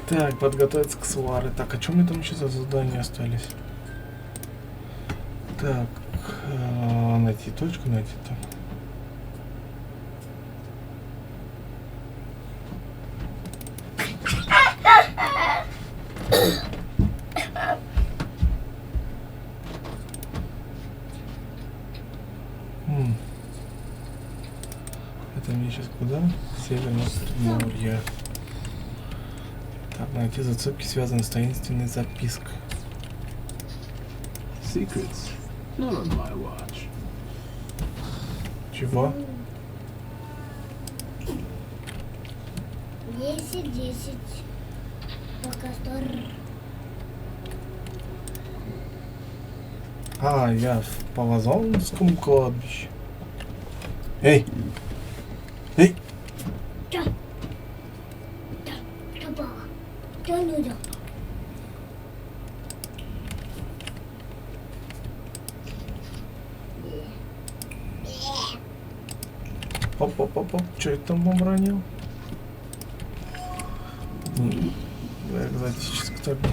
Так, подготовиться к сваре. Так, а что мы там еще за задания остались? Так, найти точку, найти там. Северного Приморья. Так, найти зацепки, связанные с таинственной запиской. Secrets. Not on my watch. Чего? 10. Пока что. А, я в Павазонском кладбище. Эй! Эй! Что было? Что нужно? Оп. Что это там обронил? Экзотический табель.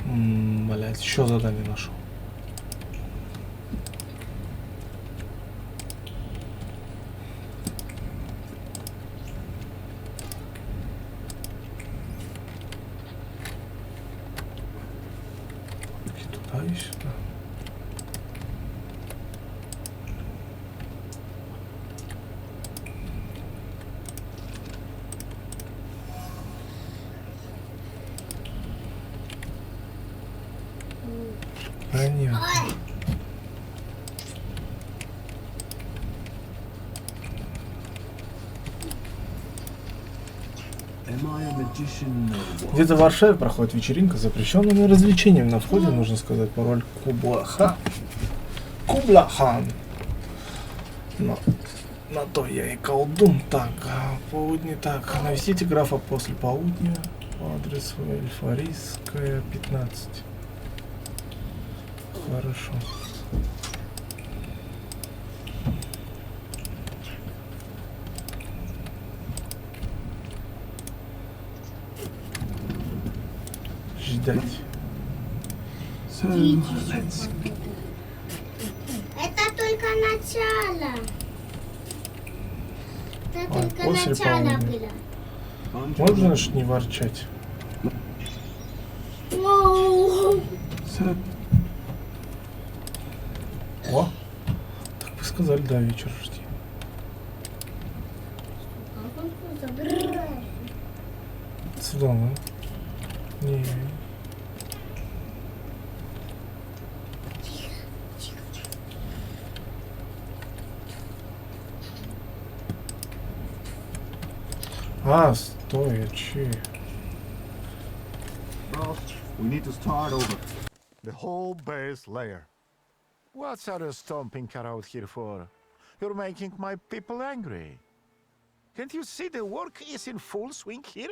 Блять, еще задание нашел. Туда и сюда. Понятно. Где-то в Варшаве проходит вечеринка, запрещенная развлечением. На входе нужно сказать пароль Кубла-хан. Но на то я и колдун. Так, полудни. Так, навестите графа после полудня по адресу Эльфарийская, 15. Хорошо. Ждать. Это только начало. Это только после начало полудня. было. Можно ж не ворчать? О, так бы сказали, да, вечер жди. Сюда, да? Не. А, стой, че? Boss, we need to start over. The whole base layer. What's all the stomping around here for? You're making my people angry. Can't you see the work is in full swing here?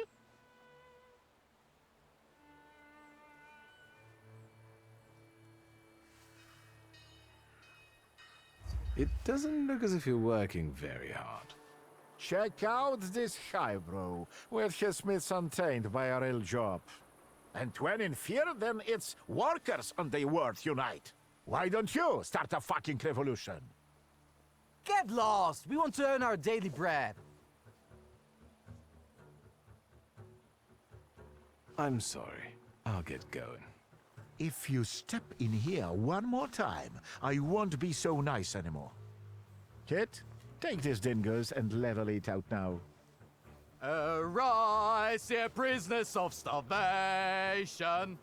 It doesn't look as if you're working very hard. Check out this highbrow with his smiths untainted by a real job. And when in fear, then it's workers and they world unite. Why don't you start a fucking revolution? Get lost! We want to earn our daily bread. I'm sorry. I'll get going. If you step in here one more time, I won't be so nice anymore. Kit, take these dingoes and level it out now. Arise, ye prisoners of starvation.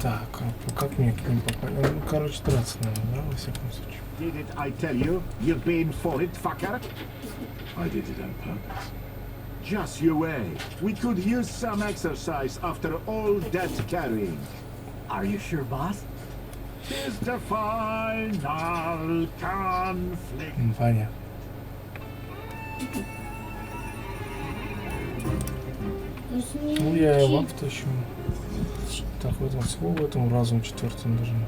Так, а как мне к ним попасть? Ну, короче, драться надо, да, во всяком случае. Did it, I tell you? You've been for it, fucker? I did it on purpose. Just you wait. We could use some exercise after all that carrying. Are you sure, boss? Tis the final conflict. Понятно. Ну, я его втащу. Так, в этом слово, в этом разум четвертым должен.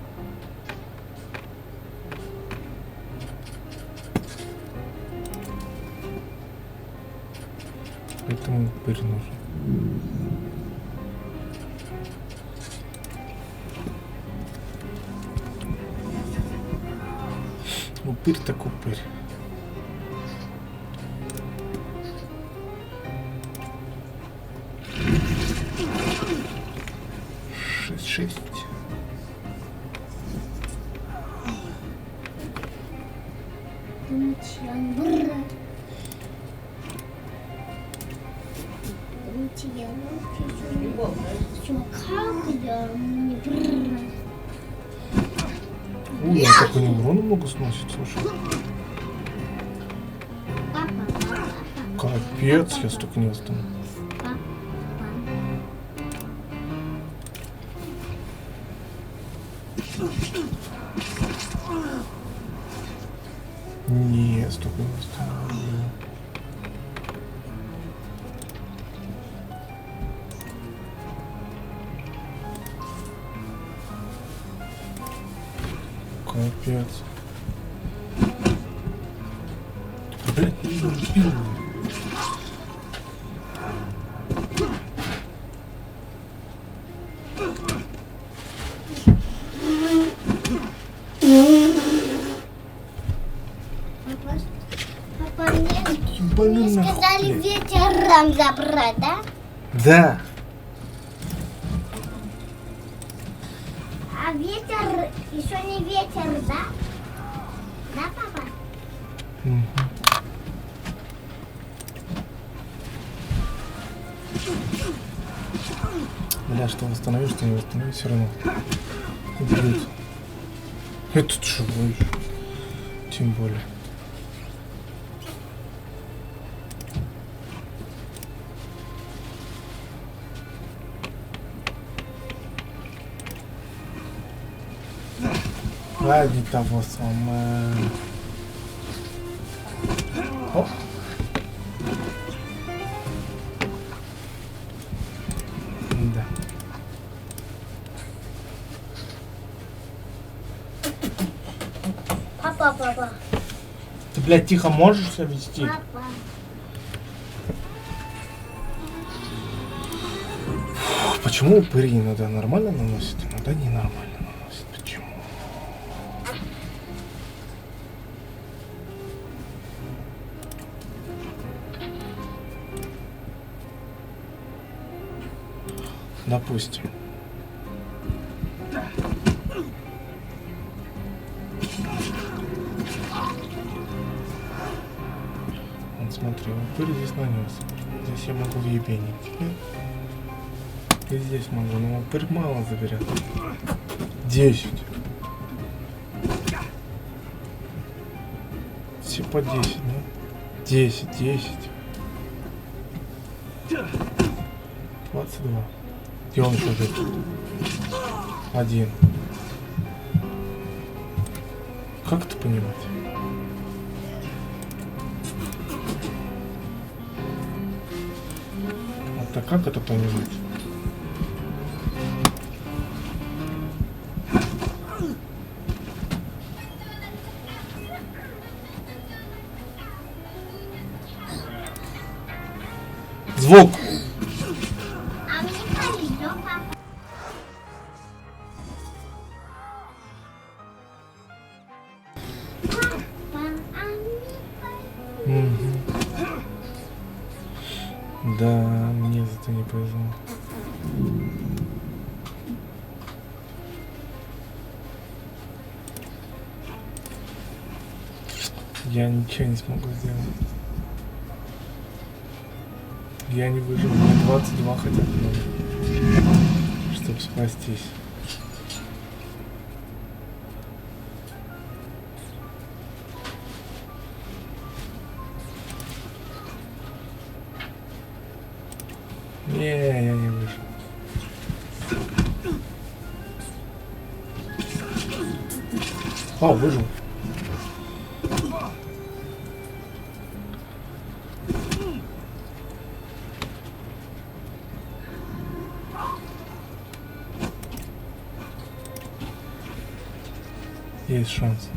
Поэтому упырь нужен. Упырь так упырь. 6. Ой, я так у него урона много сносит, слушай. Капец, я столько не восстановлю. Не, столько не восстановлю. Капец. Блядь, Папа, мне сказали ветером забрать, да? Да. А ветер еще не ветер, да? Да, папа? Бля, что восстановишь, что не восстановишь, все равно убьют. Этот живой. Тем более. А, не того самого. Оп. Да. Папа. Ты, блядь, тихо можешь себя вести? Папа. Почему упыри иногда нормально наносят, иногда ненормально наносят? Почему? Допустим. Вот смотри, упырь здесь нанес. Здесь я могу въебенить. И здесь могу, но упырь мало заберет. 10. Все по 10, да? 10. 22. И он еще идет. 1. Как это понимать? Это как это понимать? Звук. А мне повезло, папа. Да, мне зато не повезло. Я ничего не смогу сделать. Я не выживу. Мне 22 хотя бы надо, чтобы спастись. Не, я не выжил. А, выжил. Есть шанс.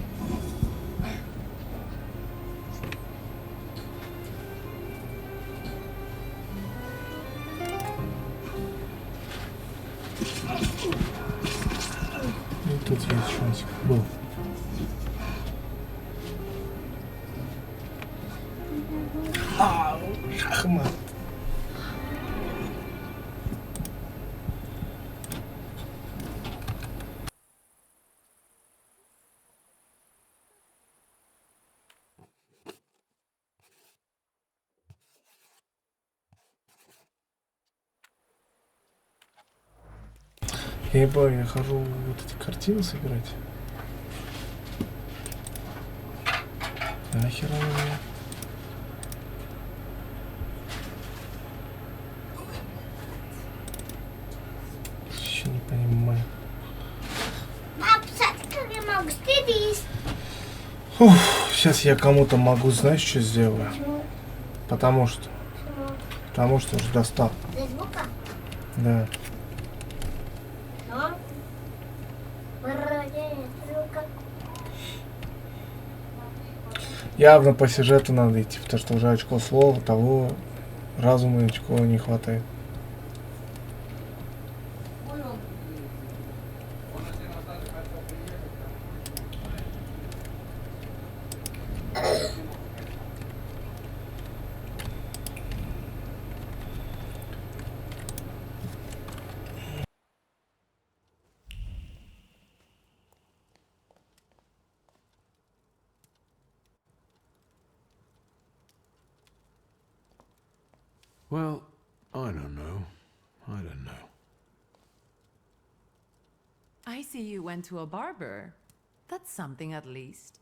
И тут есть шансик. Был. Ау, шахмат. Я не помню, я хожу вот эти картины собирать. Нахер она мне? Еще не понимаю. Фух, сейчас я кому-то могу, знаешь, что сделаю? Потому что уже достал. Да. Явно по сюжету надо идти, потому что уже очко слова, того разума и очко не хватает. Well, I don't know. I don't know. I see you went to a barber. That's something at least.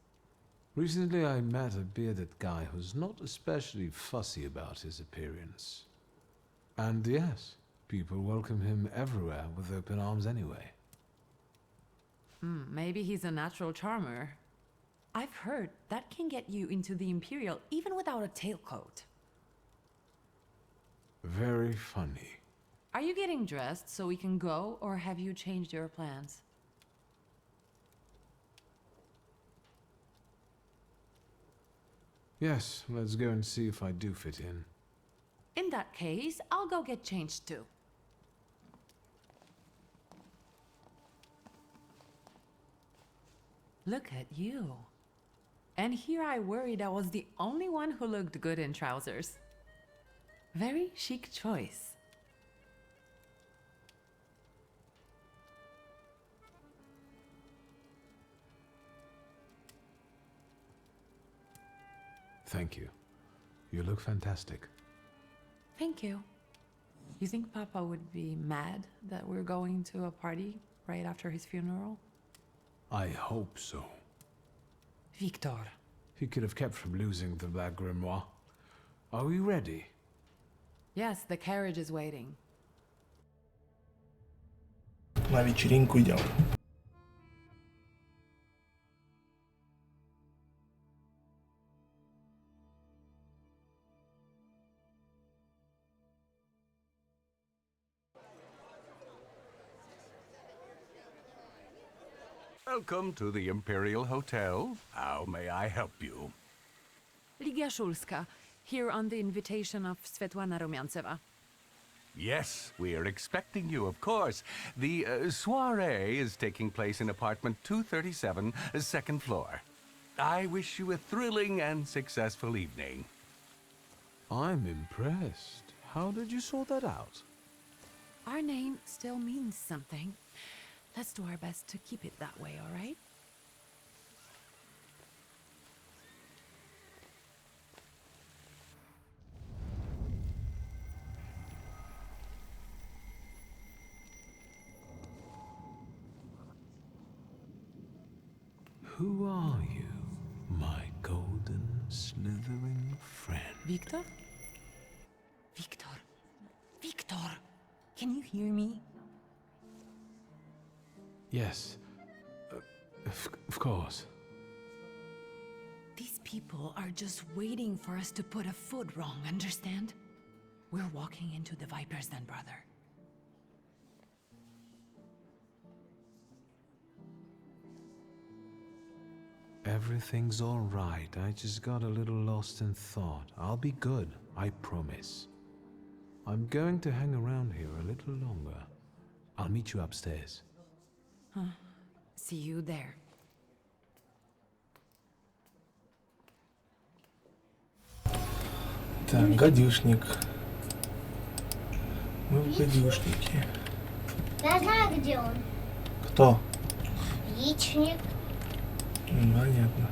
Recently I met a bearded guy who's not especially fussy about his appearance. And yes, people welcome him everywhere with open arms anyway. Maybe he's a natural charmer. I've heard that can get you into the Imperial even without a tailcoat. Very funny. Are you getting dressed so we can go, or have you changed your plans? Yes, let's go and see if I do fit in. In that case, I'll go get changed too. Look at you. And here I worried I was the only one who looked good in trousers. Very chic choice. Thank you. You look fantastic. Thank you. You think Papa would be mad that we're going to a party right after his funeral? I hope so. Victor. He could have kept from losing the Black Grimoire. Are we ready? Yes, the carriage is waiting. На вечеринку идем. Welcome to the Imperial Hotel. How may I help you? Ligia Shulska, here on the invitation of Svetlana Rumyantseva. Yes, we are expecting you, of course. The soiree is taking place in apartment 237, second floor. I wish you a thrilling and successful evening. I'm impressed. How did you sort that out? Our name still means something. Let's do our best to keep it that way, all right? Who are you, my golden slithering friend? Victor? Victor. Victor! Can you hear me? Yes. Of course. These people are just waiting for us to put a foot wrong, understand? We're walking into the Viper's Den, brother. Everything's all right. I just got a little lost in thought. I'll be good, I promise. I'm going to hang around here a little longer. I'll meet you upstairs. Huh. See you there. Так, гадюшник. Мы в гадюшнике. Я знаю, где он. Кто? Яичник. Понятно.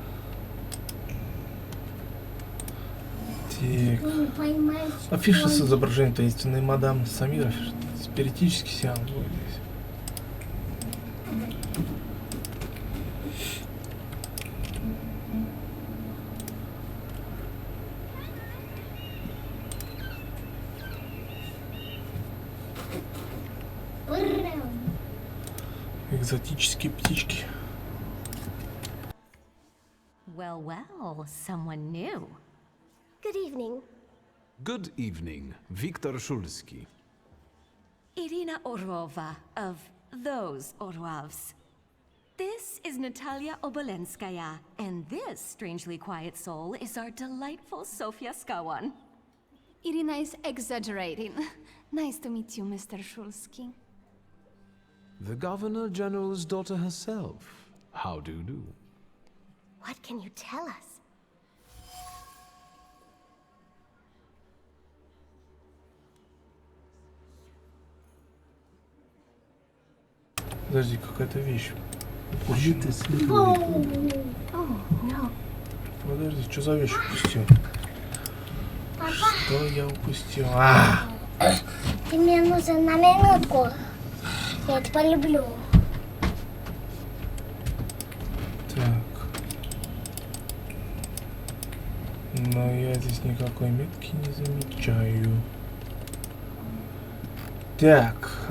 Так. Афиша с изображением таинственной мадам Самира. Спиритический сеанс будет здесь. Экзотические птички. Well, well, someone new. Good evening. Good evening, Viktor Shulsky. Irina Orlova of those Orlovs. This is Natalia Obolenskaya, and this strangely quiet soul is our delightful Sofia Skawan. Irina is exaggerating. Nice to meet you, Mr. Shulsky. The Governor General's daughter herself. How do? What can you tell us? Подожди, какая-то вещь. Oh, no. Подожди, что за вещь упустил? Папа. Что я упустил? Ты мне нужен на минутку. Я это полюблю. Так. Но я здесь никакой метки не замечаю. Так.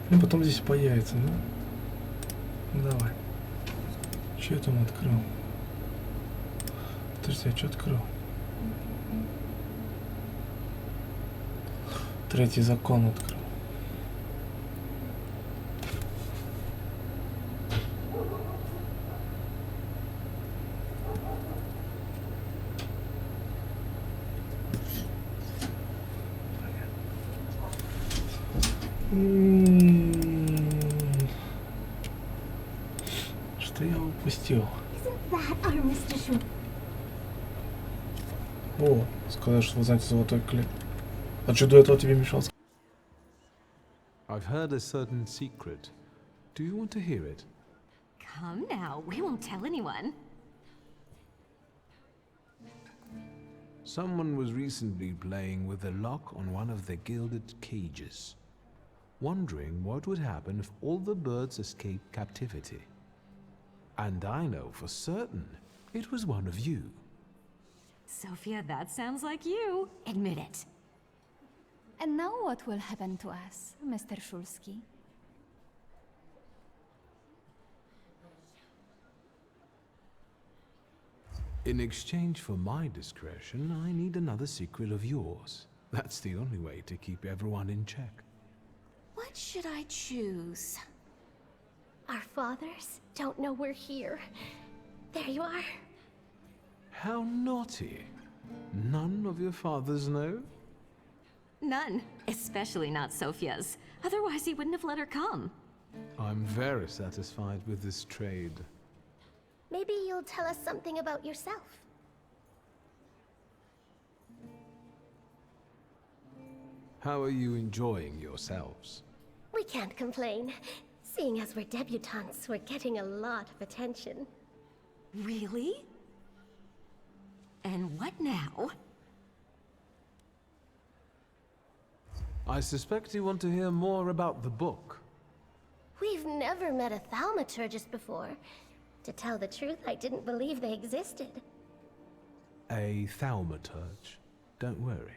Ну, потом здесь появится, ну. Давай. Что я там открыл? Подожди, а что открыл? Третий закон открыл. Что я упустил? О, сказал, что вы знаете золотой клеп. А что до этого тебе мешал? I've heard a certain secret. Do you want to hear it? Come now, we won't tell anyone. Someone was recently playing with the lock on one of the gilded cages, wondering what would happen if all the birds escaped captivity. And I know for certain it was one of you. Sophia, that sounds like you. Admit it. And now what will happen to us, Mr. Shulsky? In exchange for my discretion, I need another secret of yours. That's the only way to keep everyone in check. What should I choose? Our fathers don't know we're here. There you are. How naughty. None of your fathers know? None, especially not Sophia's. Otherwise, he wouldn't have let her come. I'm very satisfied with this trade. Maybe you'll tell us something about yourself. How are you enjoying yourselves? We can't complain. Seeing as we're debutantes, we're getting a lot of attention. Really? And what now? I suspect you want to hear more about the book. We've never met a Thaumaturgist before. To tell the truth, I didn't believe they existed. A Thaumaturge. Don't worry.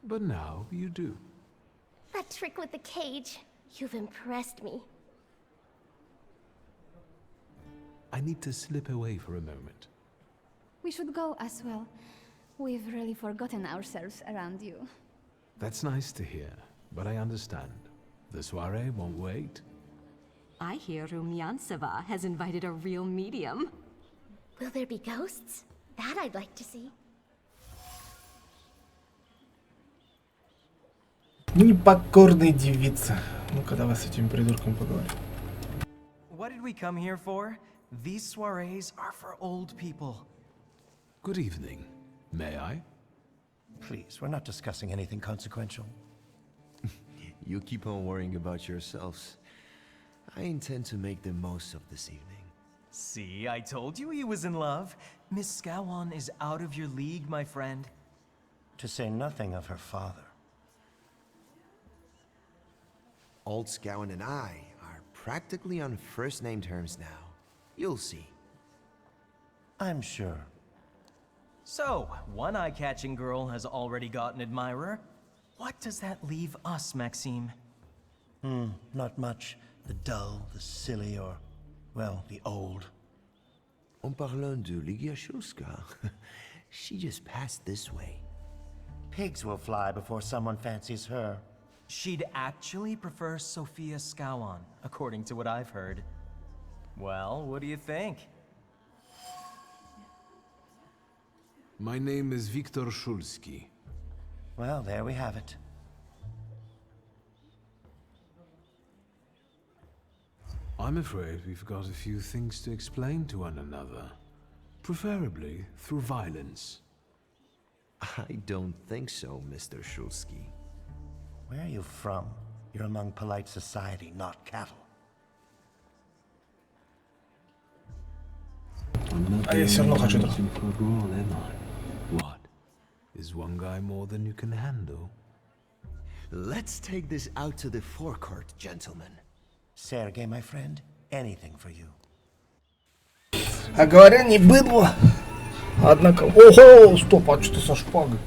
But now you do. That trick with the cage. You've impressed me. I need to slip away for a moment. We should go as well. We've really forgotten ourselves around you. That's nice to hear, but I understand. The soiree won't wait. I hear Rumyantseva has invited a real medium. Will there be ghosts? That I'd like to see. Непокорная девица. Ну-ка, давай с этим придурком поговорим. What did we come here for? These soirees are for old people. Good evening. May I? Please, we're not discussing anything consequential. You keep on worrying about yourselves. I intend to make the most of this evening. See, I told you he was in love. Miss Skawan is out of your league, my friend. To say nothing of her father. Old Scowen and I are practically on first-name terms now. You'll see. I'm sure. So, one eye-catching girl has already got an admirer. What does that leave us, Maxime? Not much. The dull, the silly, or, well, the old. En parlant de Ligia Shulska, she just passed this way. Pigs will fly before someone fancies her. She'd actually prefer Sophia Scowan, according to what I've heard. Well, what do you think? My name is Viktor Shulski. Well, there we have it. I'm afraid we've got a few things to explain to one another. Preferably through violence. I don't think so, Mr. Shulski. Where are you from? You're among polite society, not cattle. А я все равно хочу драться. What? Is one guy more than you can handle? Let's take this out to the forecourt, gentlemen. Sergey, my friend, anything for you. А говоря, не быдло. Однако... Ого! Стоп, а что ты со шпагой?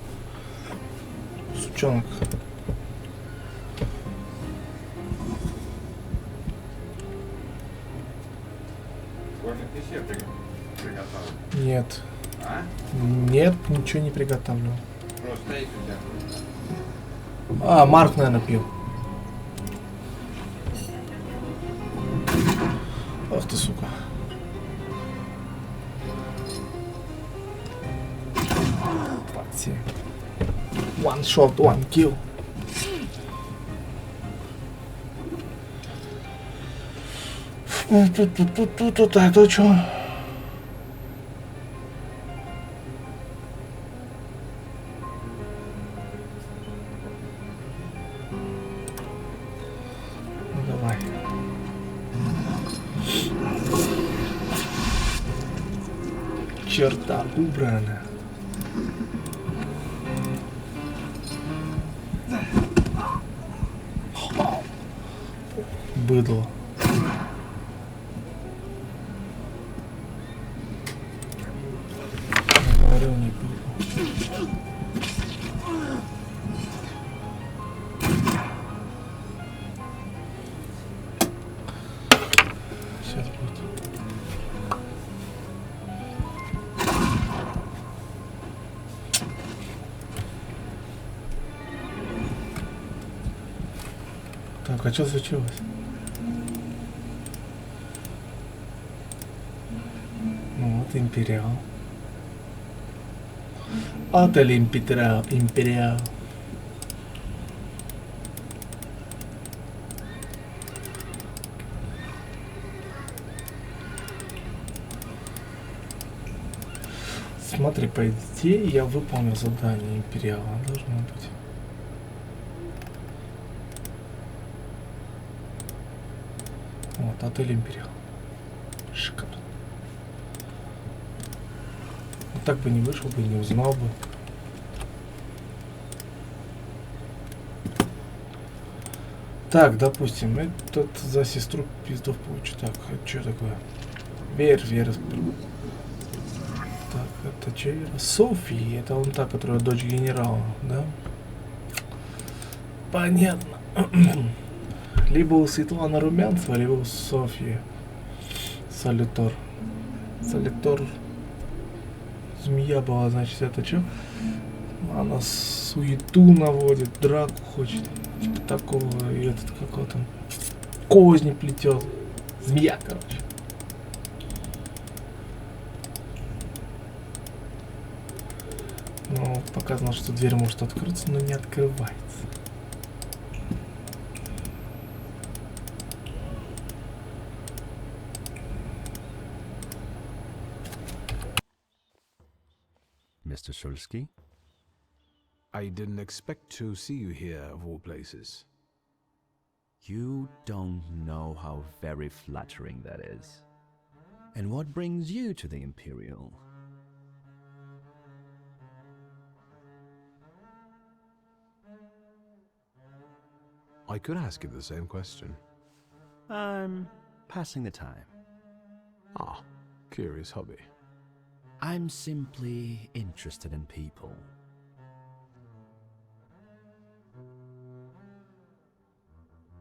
Сучонок. Нет. Нет, ничего не приготовлю. А, Марк, наверное, пил. Ах ты, сука. One shot, one kill. Тут, это что? Ну давай. Черта убрана. Быдло. Говорю, не быдло. Сейчас будет. Так, а что случилось? Ну вот, империал. Отель империал. Империал. Смотри, по идее я выполнил задание империала. Должно быть. Вот, отель империал. Шикарно. Так бы не вышел бы, не узнал бы. Так, допустим, этот за сестру пиздов получу. Так, это что такое? Вера. Так, это че Вера? София, это он та, которая дочь генерала, да? Понятно. Либо у Светланы Румянцева, либо у Софьи. Салютор. Салютор. Змея была, значит, это что? Она суету наводит, драку хочет. Типа такого, и этот какой там козни плетет. Змея, короче. Ну, показано, что дверь может открыться, но не открывается. Mr. Shulski? I didn't expect to see you here, of all places. You don't know how very flattering that is. And what brings you to the Imperial? I could ask you the same question. I'm passing the time. Ah, curious hobby. I'm simply interested in people.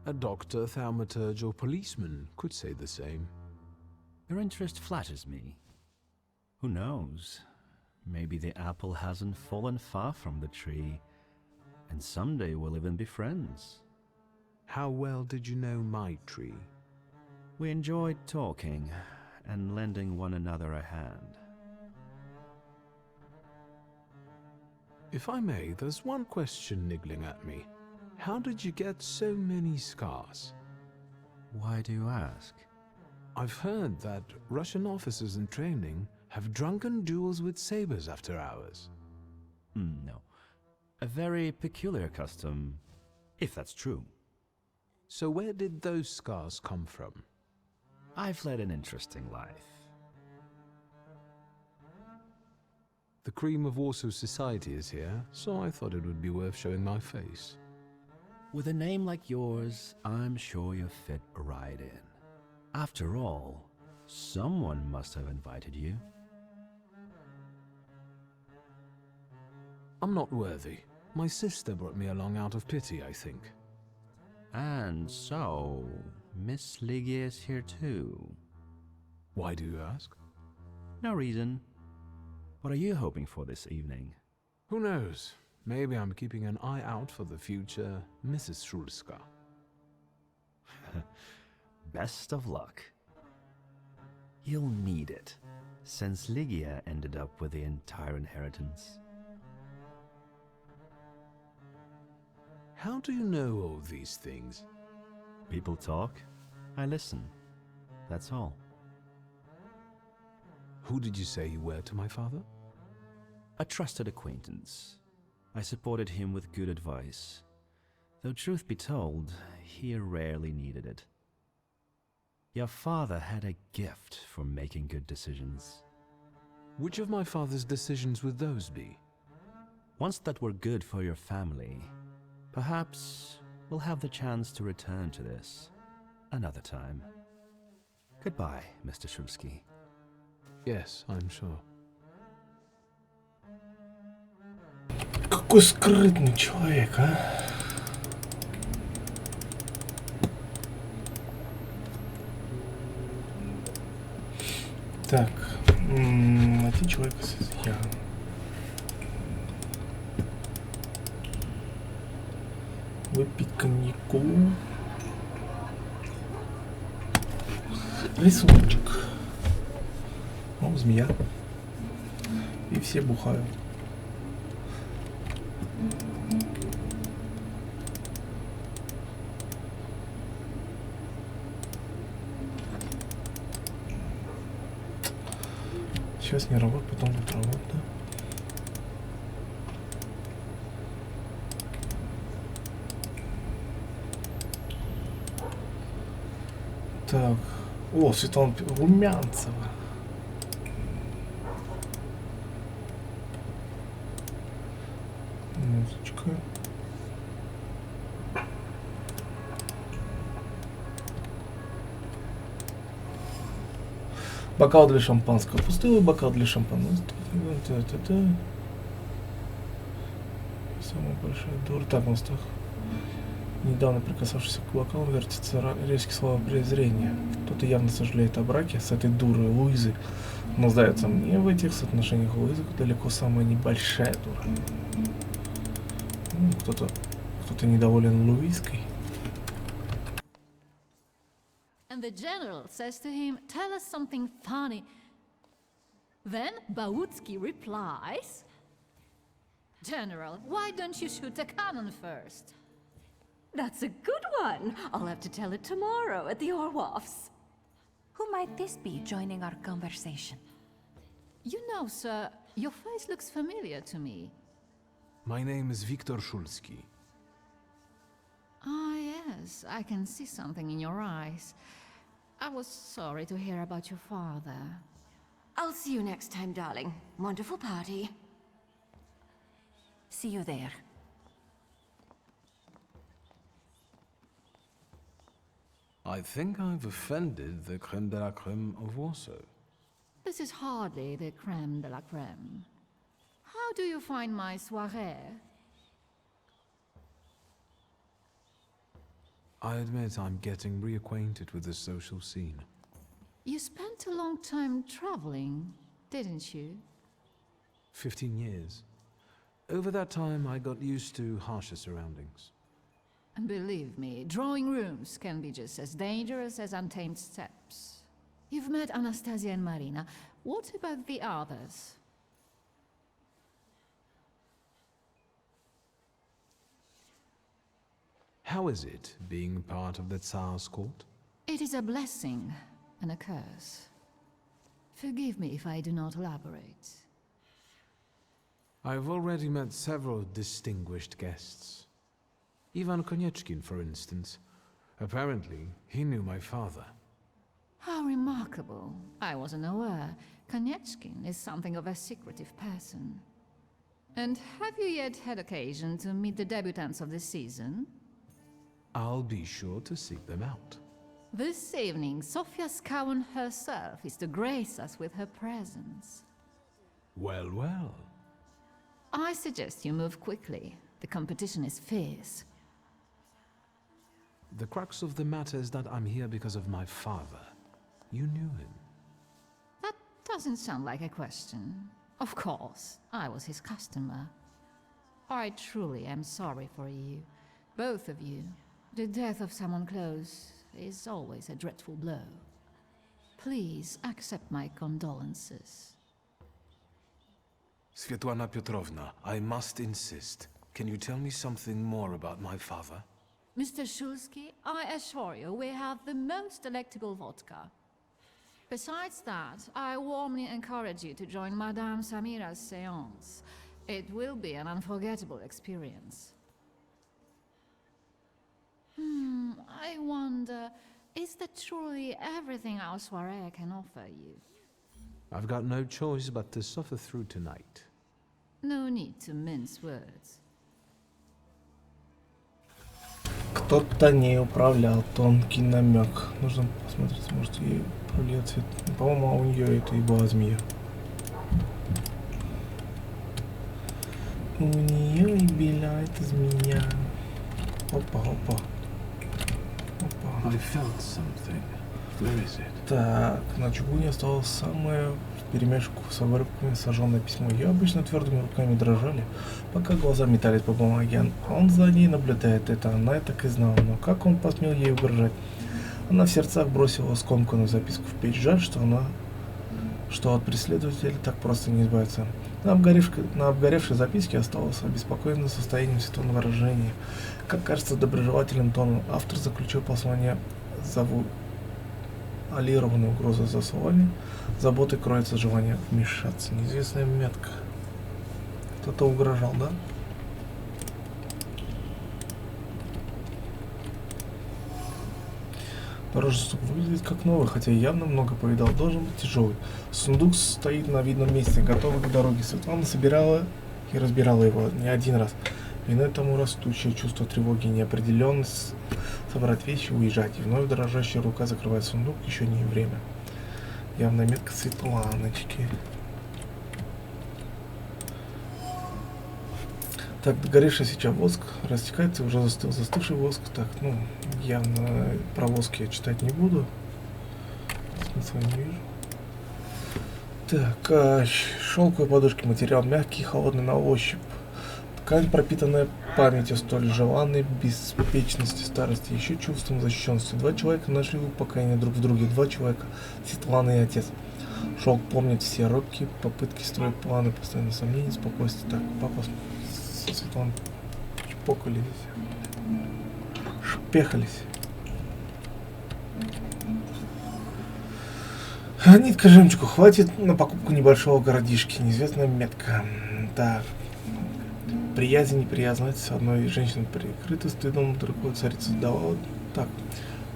A doctor, thaumaturge, or policeman could say the same. Your interest flatters me. Who knows? Maybe the apple hasn't fallen far from the tree, and someday we'll even be friends. How well did you know my tree? We enjoyed talking and lending one another a hand. If I may, there's one question niggling at me. How did you get so many scars? Why do you ask? I've heard that Russian officers in training have drunken duels with sabers after hours. No. A very peculiar custom, if that's true. So where did those scars come from? I've led an interesting life. The cream of Warsaw society is here, so I thought it would be worth showing my face. With a name like yours, I'm sure you fit right in. After all, someone must have invited you. I'm not worthy. My sister brought me along out of pity, I think. And so, Miss Ligia is here too. Why do you ask? No reason. What are you hoping for this evening? Who knows? Maybe I'm keeping an eye out for the future Mrs. Szulska. Best of luck. You'll need it, since Ligia ended up with the entire inheritance. How do you know all these things? People talk, I listen. That's all. Who did you say you were to my father? A trusted acquaintance. I supported him with good advice. Though truth be told, he rarely needed it. Your father had a gift for making good decisions. Which of my father's decisions would those be? Ones that were good for your family. Perhaps we'll have the chance to return to this another time. Goodbye, Mr. Szulski. Yes, I'm sure. Какой скрытный человек, а? Так, найти человека с изъяном. Выпить коньяку. Рисуночек. Ну, змея. И все бухают. Сейчас не работает, потом будет работать, да? Так. О, Светлана Румянцева. Музычка. Бокал для шампанского. Пустой бокал для шампанского. Самая большая дура. Так, у нас так. Недавно прикасавшийся к бокалу вертится резкие слова презрения. Кто-то явно сожалеет о браке с этой дурой Луизой. Но, сдается мне, в этих соотношениях Луиза далеко самая небольшая дура. Кто-то недоволен Луизкой. And the general says to him, "Tell us something funny." Then Bautsky replies, "General, why don't you shoot a cannon first?" That's a good one. I'll have to tell it tomorrow at the Orloffs. Who might this be joining our conversation? You know, sir, your face looks familiar to me. My name is Viktor Szulski. Ah, yes, I can see something in your eyes. I was sorry to hear about your father. I'll see you next time, darling. Wonderful party. See you there. I think I've offended the creme de la creme of Warsaw. This is hardly the creme de la creme. How do you find my soirée? I admit I'm getting reacquainted with the social scene. You spent a long time traveling, didn't you? 15 years. Over that time, I got used to harsher surroundings. And believe me, drawing rooms can be just as dangerous as untamed steppes. You've met Anastasia and Marina. What about the others? How is it being part of the Tsar's court? It is a blessing and a curse. Forgive me if I do not elaborate. I've already met several distinguished guests. Ivan Konieczkin, for instance. Apparently, he knew my father. How remarkable. I wasn't aware. Konieczkin is something of a secretive person. And have you yet had occasion to meet the debutants of this season? I'll be sure to seek them out. This evening, Sofia Skowan herself is to grace us with her presence. Well, well. I suggest you move quickly. The competition is fierce. The crux of the matter is that I'm here because of my father. You knew him. That doesn't sound like a question. Of course, I was his customer. I truly am sorry for you, both of you. The death of someone close is always a dreadful blow. Please accept my condolences. Svetlana Petrovna, I must insist. Can you tell me something more about my father? Mr. Shulsky, I assure you we have the most delectable vodka. Besides that, I warmly encourage you to join Madame Samira's séance. It will be an unforgettable experience. I wonder, is that truly everything our soirée can offer you? I've got no choice but to suffer through tonight. No need to mince words. Кто-то не управлял, тонкий намек. Нужно посмотреть, может ей управляет цвет. По-моему, у нее это и была змея. У нее и была эта змея. Опа, опа. Опа. I felt something. Where is it? Так, на чугуне осталось самое вперемешку с обрывками сожженное письмо. Ее обычно твердыми руками дрожали, пока глаза метались по бумаге. Он за ней наблюдает, это она и так и знала. Но как он посмел ей угрожать? Она в сердцах бросила скомканную записку в печь. Жаль, что от преследователя так просто не избавиться. На обгоревшей записке осталось обеспокоенное состояние святого выражения. Как кажется, доброжелательным тоном автор заключил послание завуалированной угрозой за словами. Заботой кроется желание вмешаться. Неизвестная метка. Кто-то угрожал, да? Дорожный сундук выглядит как новый, хотя явно много повидал. Должен быть тяжелый. Сундук стоит на видном месте, готовый к дороге. Светлана собирала и разбирала его не один раз. Виной тому растущее чувство тревоги и неопределенность собрать вещи и уезжать. И вновь дрожащая рука закрывает сундук, еще не время. Явная метка Светланочки. Так, догоревший сейчас воск растекается, уже застыл. Застывший воск, так, ну, явно про воск я читать не буду. Смысла не вижу. Так, шелковые подушки, материал мягкий, холодный на ощупь. Ткань, пропитанная памятью столь желанной беспечности старости, еще чувством защищенности. Два человека нашли упокоение друг в друге. Два человека, Светлана и отец. Шелк помнит все робкие попытки строить планы, постоянно сомнения, спокойствие. Так, папа со Светланой чпокались, шпехались. Нитка жемчугу хватит на покупку небольшого городишки. Неизвестная метка. Так. Приязнь, неприязнь, с одной женщиной прикрыта стыдом, другой царица давала. Так.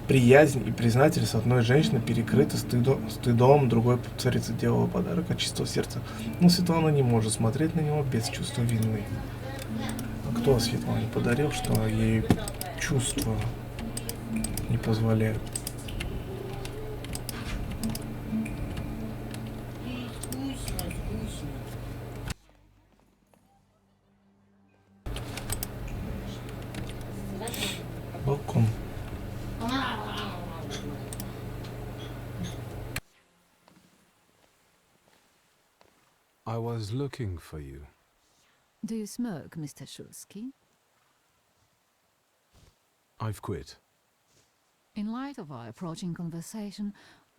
Приязнь и признательность одной женщины перекрыты стыдом, другой царица делала подарок от чистого сердца. Но Светлана не может смотреть на него без чувства вины. А кто Светлане подарил, что ей чувства не позволяют? I was looking for you. Do you smoke, Mr. Shulsky? I've quit. In light of our approaching conversation,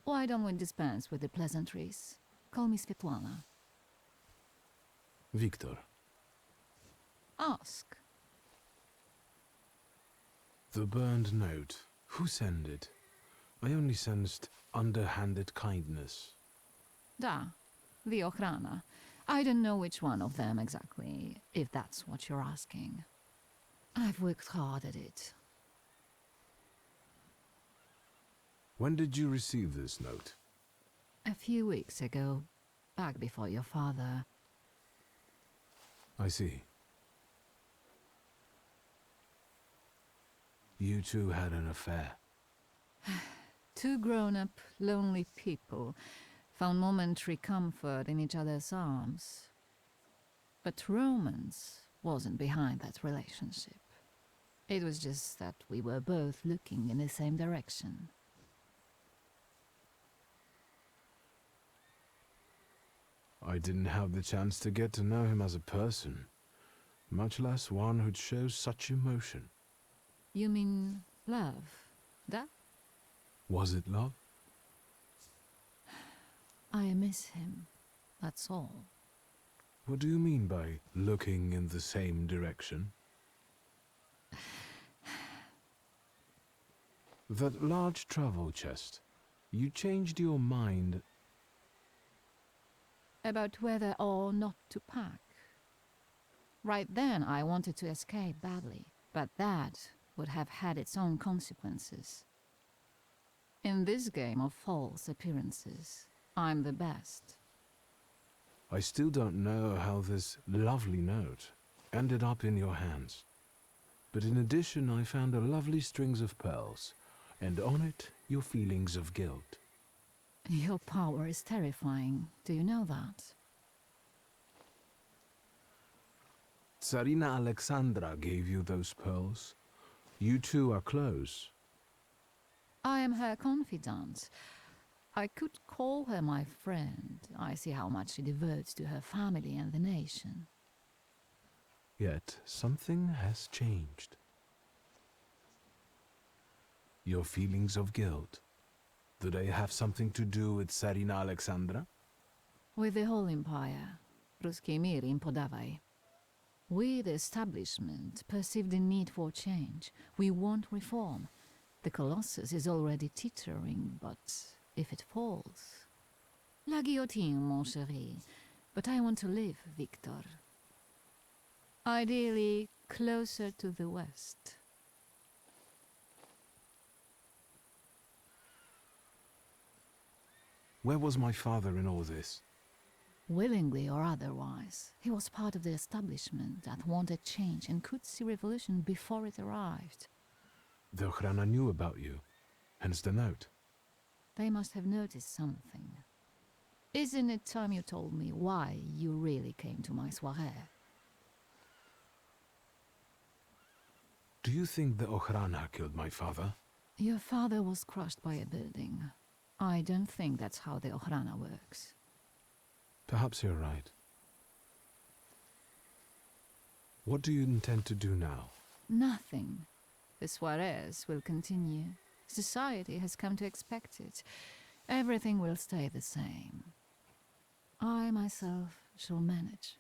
why don't we dispense with the pleasantries? Call me Svetlana. Victor. Ask. The burned note. Who sent it? I only sensed underhanded kindness. Da, the Ochrana. I don't know which one of them exactly, if that's what you're asking. I've worked hard at it. When did you receive this note? A few weeks ago, back before your father. I see. You two had an affair. Two grown-up, lonely people found momentary comfort in each other's arms. But romance wasn't behind that relationship. It was just that we were both looking in the same direction. I didn't have the chance to get to know him as a person, much less one who'd show such emotion. You mean love, da? Was it love? I miss him, that's all. What do you mean by looking in the same direction? That large travel chest. You changed your mind About whether or not to pack. Right then I wanted to escape badly, but that would have had its own consequences. In this game of false appearances, I'm the best. I still don't know how this lovely note ended up in your hands. But in addition, I found a lovely strings of pearls, and on it, your feelings of guilt. Your power is terrifying. Do you know that? Tsarina Alexandra gave you those pearls. You two are close. I am her confidant. I could call her my friend. I see how much she devotes to her family and the nation. Yet something has changed. Your feelings of guilt. Do they have something to do with Tsarina Alexandra? With the whole empire. Ruski mir im podawaj. We, the establishment, perceive the need for change. We want reform. The Colossus is already teetering, but if it falls... La guillotine, mon chéri. But I want to live, Victor. Ideally, closer to the west. Where was my father in all this? Willingly or otherwise, he was part of the establishment that wanted change and could see revolution before it arrived. The Ochrana knew about you, hence the note. They must have noticed something. Isn't it time you told me why you really came to my soirée? Do you think the Ochrana killed my father? Your father was crushed by a building. I don't think that's how the Ochrana works. Perhaps you're right. What do you intend to do now? Nothing. The soirées will continue. Society has come to expect it. Everything will stay the same. I myself shall manage.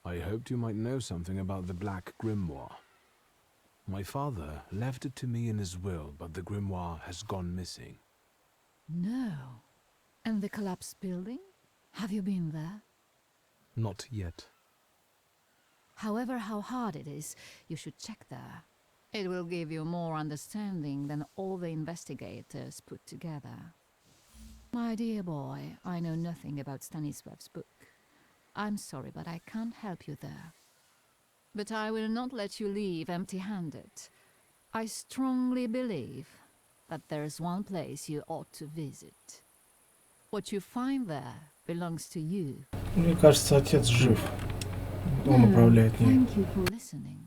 I hoped you might know something about the Black Grimoire. My father left it to me in his will, but the grimoire has gone missing. No. And the collapsed building? Have you been there? Not yet. However, how hard it is, you should check there. It will give you more understanding than all the investigators put together. My dear boy, I know nothing about Stanisław's book. I'm sorry, but I can't help you there. But I will not let you leave empty-handed. I strongly believe that there's one place you ought to visit. What you find there belongs to you. Мне кажется, отец жив. Он управляет ним. Thank you for listening.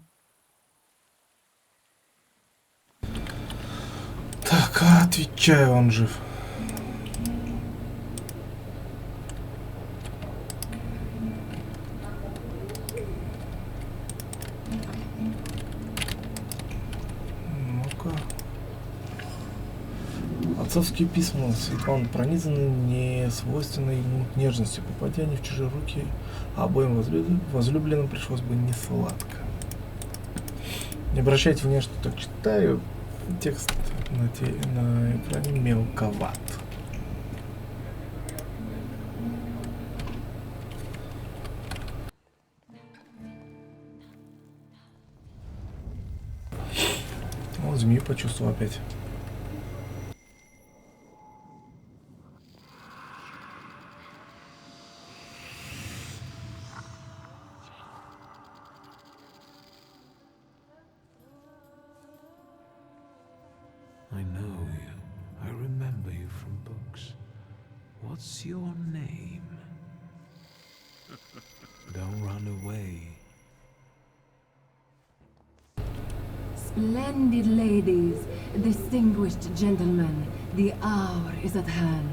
Так, отвечаю, он жив. Отцовские письма Светланы пронизаны несвойственной ему нежностью. Попадя они в чужие руки, обоим возлюбленным пришлось бы не сладко. Не обращайте внимания, что так читаю. Текст на экране мелковат. Вот змею почувствовал опять. I know you. I remember you from books. What's your name? Don't run away. Splendid ladies, distinguished gentlemen, the hour is at hand.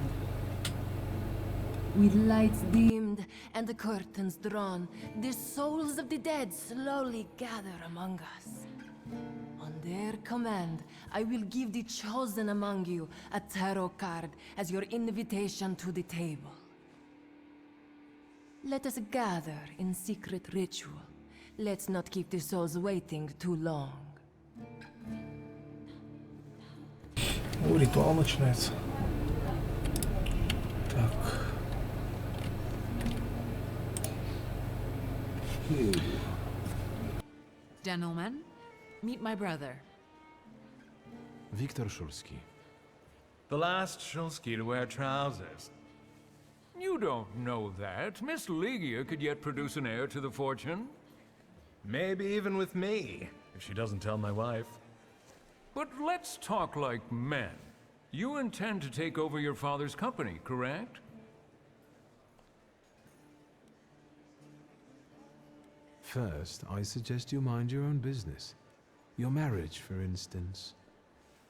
With lights dimmed and the curtains drawn, the souls of the dead slowly gather among us. On their command, I will give the chosen among you a tarot card as your invitation to the table. Let us gather in secret ritual. Let's not keep the souls waiting too long. О, ритуал начинается. Так. Gentlemen, meet my brother. Viktor Shulsky. The last Shulsky to wear trousers. You don't know that. Miss Ligia could yet produce an heir to the fortune. Maybe even with me, if she doesn't tell my wife. But let's talk like men. You intend to take over your father's company, correct? First, I suggest you mind your own business. Your marriage, for instance.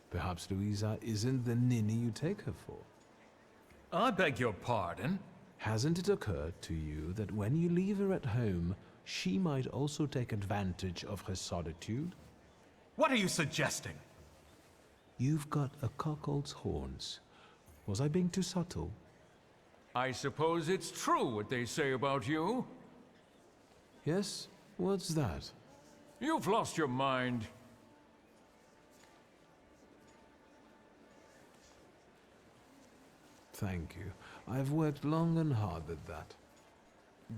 Perhaps Louisa isn't the ninny you take her for. I beg your pardon? Hasn't it occurred to you that when you leave her at home, she might also take advantage of her solitude? What are you suggesting? You've got a cuckold's horns. Was I being too subtle? I suppose it's true what they say about you. Yes? What's that? You've lost your mind. Thank you. I've worked long and hard at that.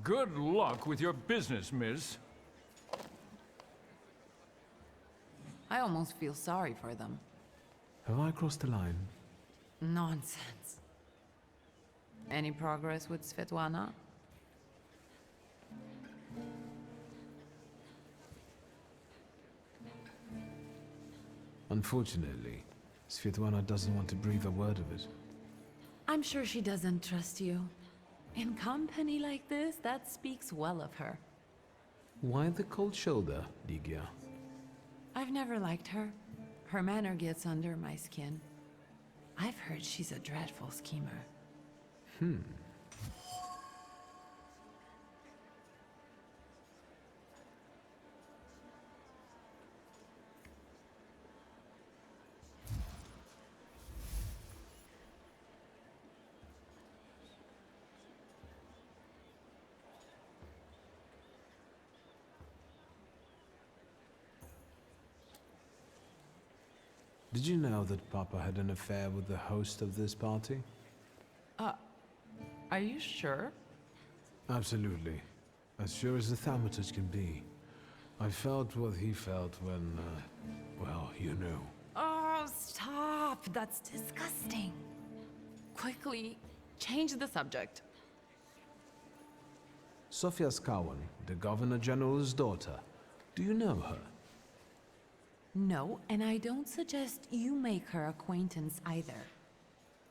Good luck with your business, miss. I almost feel sorry for them. Have I crossed the line? Nonsense. Any progress with Svetlana? Unfortunately, Svetlana doesn't want to breathe a word of it. I'm sure she doesn't trust you. In company like this, that speaks well of her. Why the cold shoulder, Ligia? I've never liked her. Her manner gets under my skin. I've heard she's a dreadful schemer. Did you know that Papa had an affair with the host of this party? Are you sure? Absolutely. As sure as the Thaumaturge can be. I felt what he felt when, well, you know. Oh, stop! That's disgusting. Quickly, change the subject. Sofia Skawan, the Governor General's daughter. Do you know her? No, and I don't suggest you make her acquaintance either.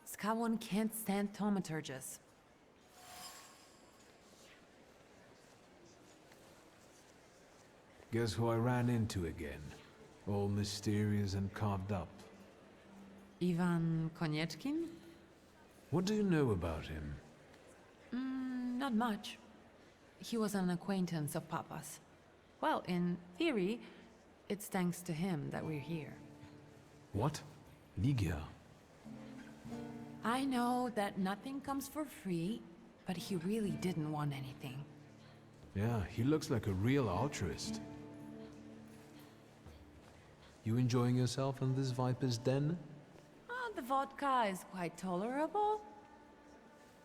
Skawon can't stand thaumaturges. Guess who I ran into again? All mysterious and carved up. Ivan Konieczkin? What do you know about him? Not much. He was an acquaintance of Papa's. Well, in theory, it's thanks to him that we're here. What? Ligia? I know that nothing comes for free, but he really didn't want anything. Yeah, he looks like a real altruist. You enjoying yourself in this Viper's den? Oh, the vodka is quite tolerable.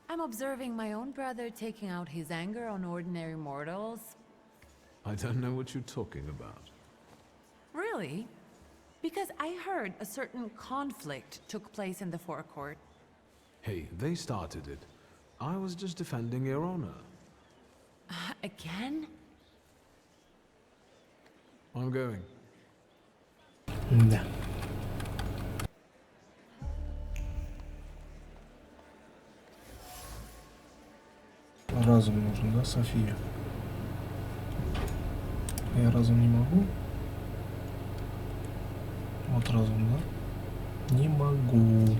I'm observing my own brother taking out his anger on ordinary mortals. I don't know what you're talking about. Really? Because I heard a certain conflict took place in the forecourt. Hey, they started it. I was just defending your honor. Again? I'm going. Да. Разум нужен, да, София? Я разум не могу. Вот разум, да? Не могу.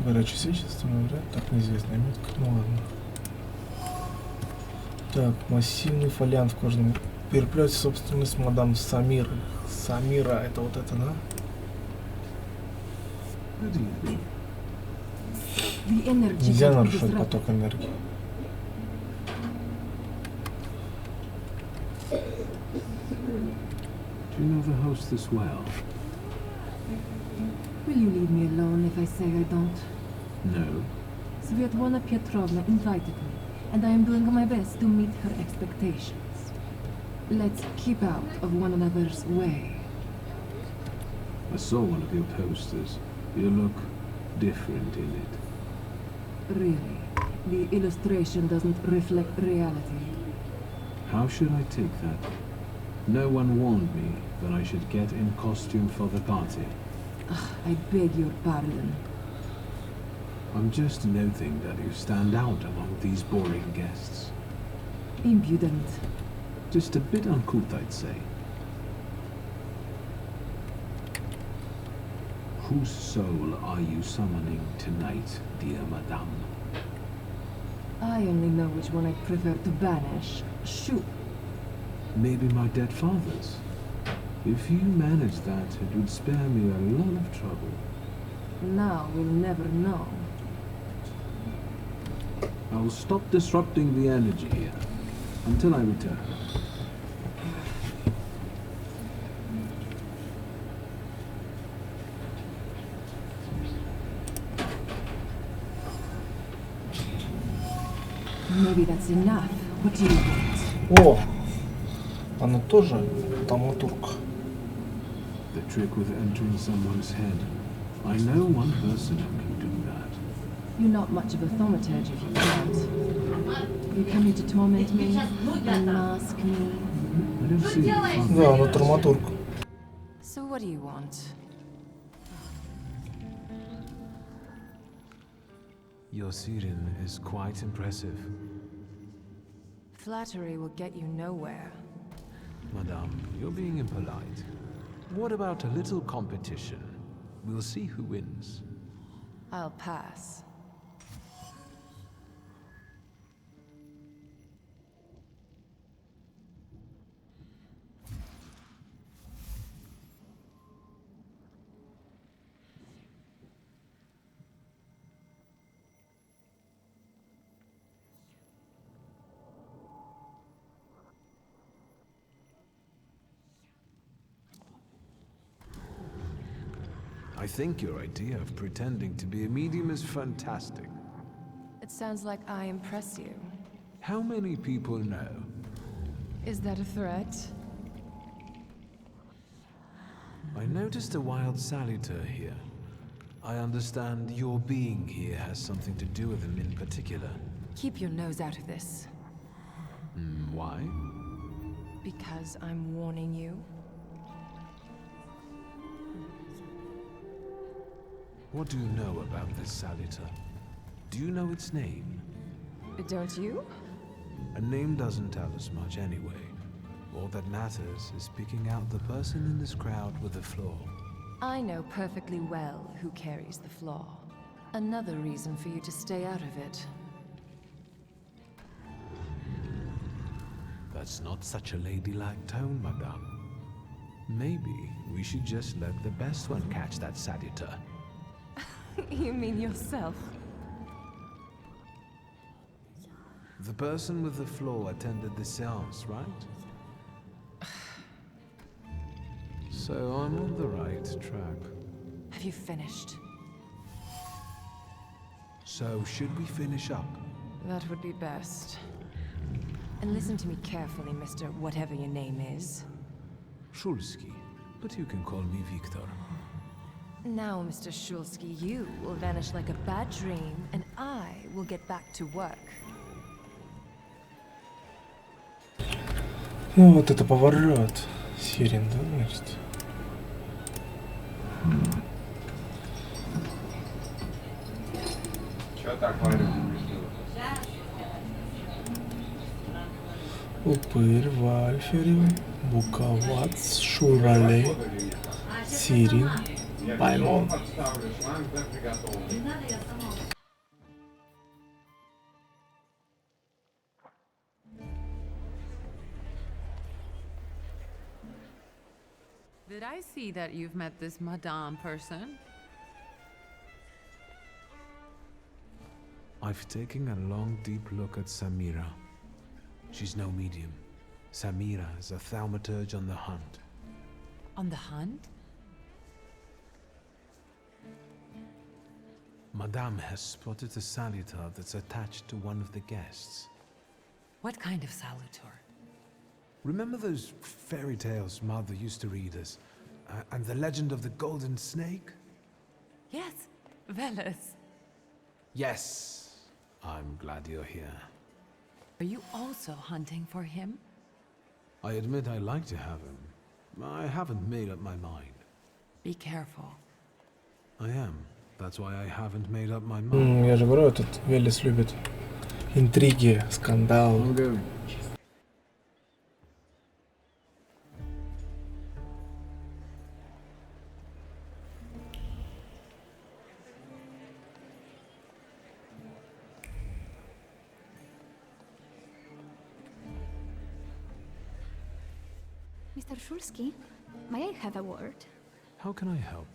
Горячее свидетельство, вряд так неизвестная метка. Ну ладно. Так, массивный фолиант в кожаном переплете, собственность мадам Самиры. Самира, это вот это, да? Нельзя нарушать поток энергии. Do you know the hostess well? Will you leave me alone if I say I don't? No. Svetlana Petrovna invited me, and I am doing my best to meet her expectations. Let's keep out of one another's way. I saw one of your posters. You look different in it. Really, the illustration doesn't reflect reality. How should I take that? No one warned me that I should get in costume for the party. I beg your pardon. I'm just noting that you stand out among these boring guests. Impudent. Just a bit uncouth, I'd say. Whose soul are you summoning tonight, dear madame? I only know which one I prefer to banish. Shoot. Maybe my dead father's. If you manage that, it would spare me a lot of trouble. Now we'll never know. I'll stop disrupting the energy here until I return. Maybe that's enough. What do you want? О! Она тоже Thaumaturge. The trick with entering someone's head. I know one person who can do that. You're not much of a thaumaturge if you can't. You come here to torment me, unmask me. I don't see it. Да, она Thaumaturge. So what do you want? Your siren is quite impressive. Flattery will get you nowhere. Madame, you're being impolite. What about a little competition? We'll see who wins. I'll pass. I think your idea of pretending to be a medium is fantastic. It sounds like I impress you. How many people know? Is that a threat? I noticed a wild saluter here. I understand your being here has something to do with him in particular. Keep your nose out of this. Why? Because I'm warning you. What do you know about this saluter? Do you know its name? Don't you? A name doesn't tell us much anyway. All that matters is picking out the person in this crowd with the flaw. I know perfectly well who carries the flaw. Another reason for you to stay out of it. That's not such a ladylike tone, madame. Maybe we should just let the best one catch that saluter. You mean yourself? The person with the flaw attended the seance, right? So I'm on the right track. Have you finished? So should we finish up? That would be best. And listen to me carefully, Mr. Whatever your name is. Shulsky, but you can call me Victor. Now, Mr. Shulsky, you will vanish like a bad dream, and I will get back to work. Ну вот это поворот. Сирен, да, значит? Чё так, Варя? Упырь, Вальфери, Буковац, Шуралей, Сирин, Паймон. Did I see that you've met this Madame person? I've taken a long, deep look at Samira. She's no medium. Samira is a thaumaturge on the hunt. On the hunt? Madame has spotted a salutar that's attached to one of the guests. What kind of salutor? Remember those fairy tales Mother used to read us? And the legend of the golden snake? Yes, Veles. Yes. I'm glad you're here. Are you also hunting for him? I admit I like to have him. I haven't made up my mind. Be careful. I am. That's why I haven't made up my mind. Я же говорю, этот Велес любит интриги, скандалы. Mr. Shulsky, may I have a word? How can I help?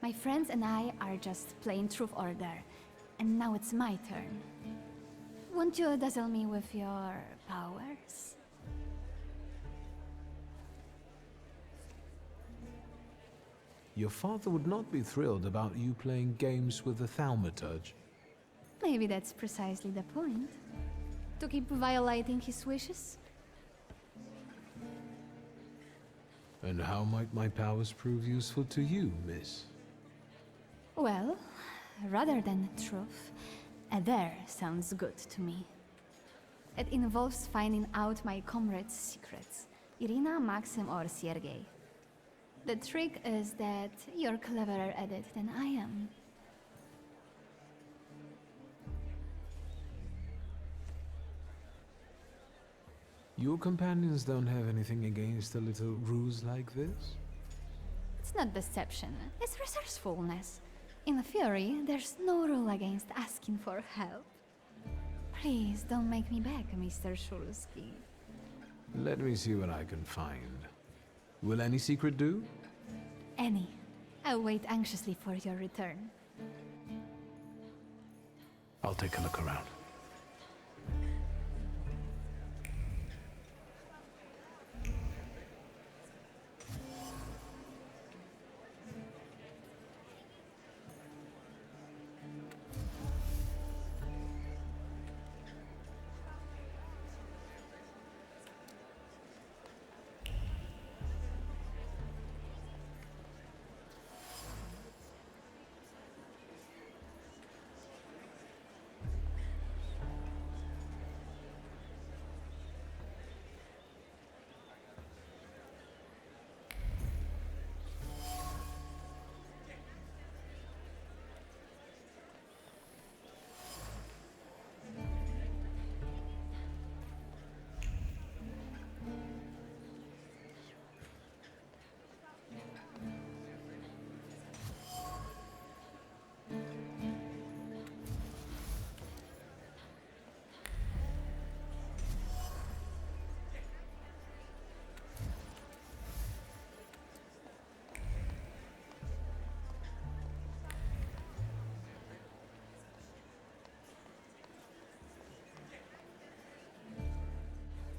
My friends and I are just playing Truth Order, and now it's my turn. Won't you dazzle me with your powers? Your father would not be thrilled about you playing games with the Thaumaturge. Maybe that's precisely the point. To keep violating his wishes? And how might my powers prove useful to you, miss? Well, rather than truth, a dare sounds good to me. It involves finding out my comrades' secrets, Irina, Maxim, or Sergei. The trick is that you're cleverer at it than I am. Your companions don't have anything against a little ruse like this? It's not deception, it's resourcefulness. In theory, there's no rule against asking for help. Please don't make me beg, Mr. Shulsky. Let me see what I can find. Will any secret do? Any. I'll wait anxiously for your return. I'll take a look around.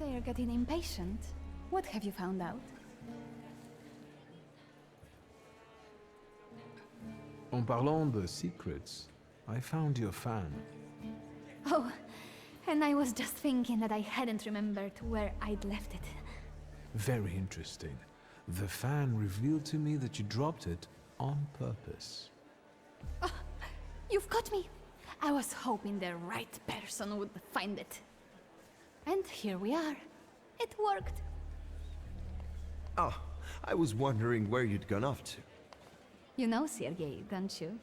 They're getting impatient. What have you found out? En parlant de secrets, I found your fan. Oh, and I was just thinking that I hadn't remembered where I'd left it. Very interesting. The fan revealed to me that you dropped it on purpose. Oh, you've got me. I was hoping the right person would find it. And here we are. It worked. Ah, I was wondering where you'd gone off to. You know Sergei, don't you?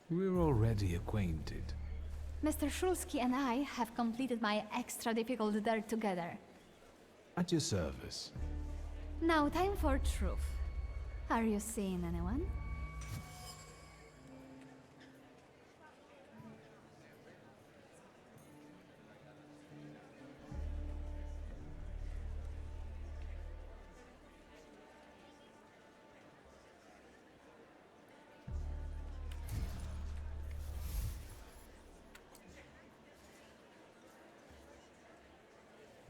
We're already acquainted. Mr. Shulsky and I have completed my extra difficult dirt together. At your service. Now time for truth. Are you seeing anyone?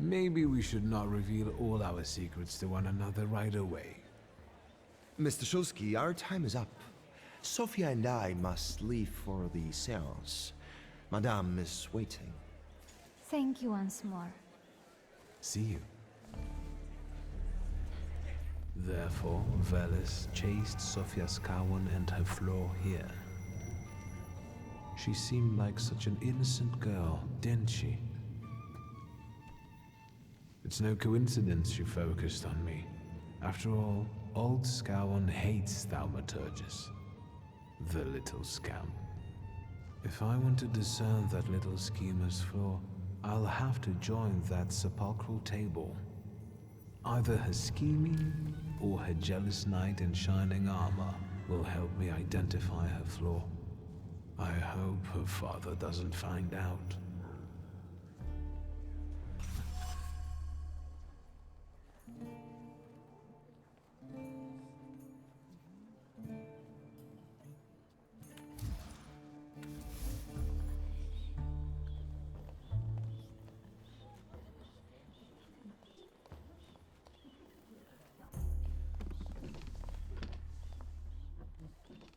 Maybe we should not reveal all our secrets to one another right away. Mr. Shulsky, our time is up. Sophia and I must leave for the seance. Madame is waiting. Thank you once more. See you. Therefore, Veles chased Sofia Skawan and her floor here. She seemed like such an innocent girl, didn't she? It's no coincidence she focused on me. After all, old Skawan hates Thaumaturges. The little scamp. If I want to discern that little schemer's flaw, I'll have to join that sepulchral table. Either her scheming or her jealous knight in shining armor will help me identify her flaw. I hope her father doesn't find out.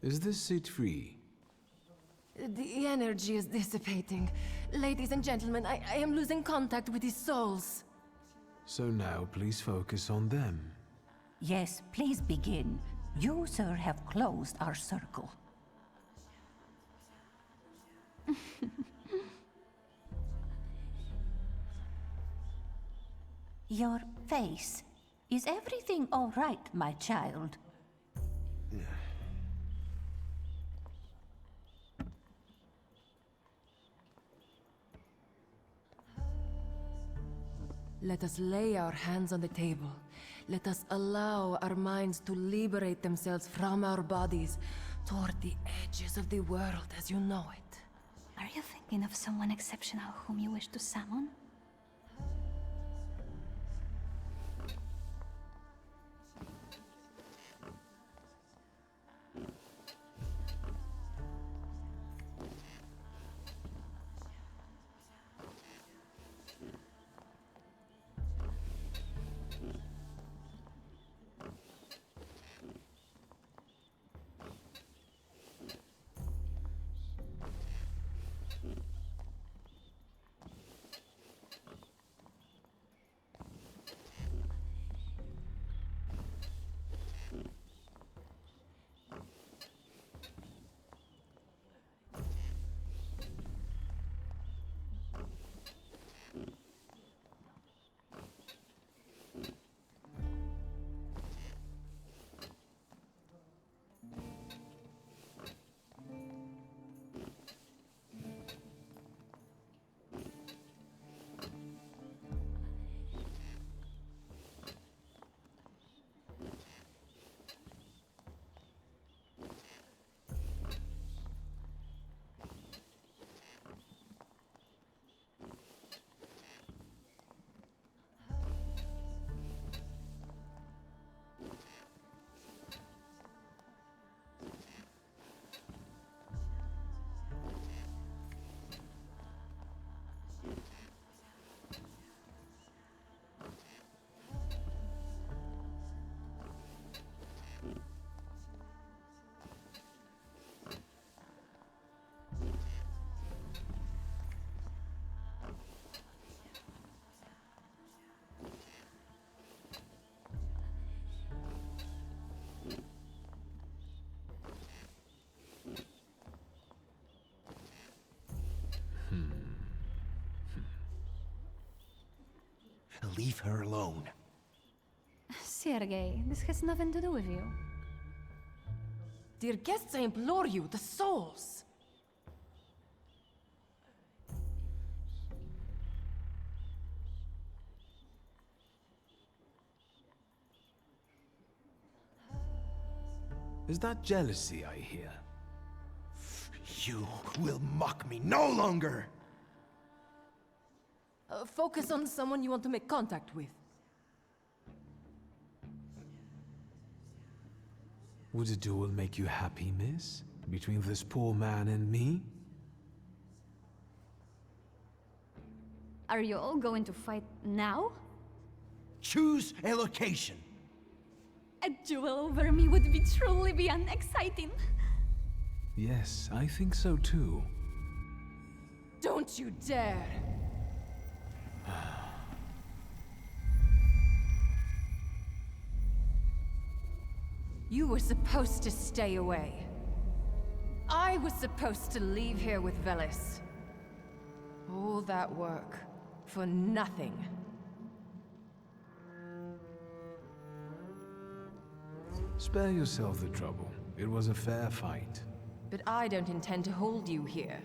Is this seat free? The energy is dissipating. Ladies and gentlemen, I am losing contact with these souls. So now please focus on them. Yes, please begin. You, sir, have closed our circle. Your face. Is everything all right, my child? Let us lay our hands on the table. Let us allow our minds to liberate themselves from our bodies toward the edges of the world as you know it. Are you thinking of someone exceptional whom you wish to summon? leave her alone. Sergei, this has nothing to do with you. Dear guests, I implore you, the souls! Is that jealousy I hear? You will mock me no longer! Focus on someone you want to make contact with. Would a duel make you happy, miss? Between this poor man and me? Are you all going to fight now? Choose a location. A duel over me would be truly beyond exciting. Yes, I think so too. Don't you dare! You were supposed to stay away. I was supposed to leave here with Velis. All that work for nothing. Spare yourself the trouble. It was a fair fight. But I don't intend to hold you here.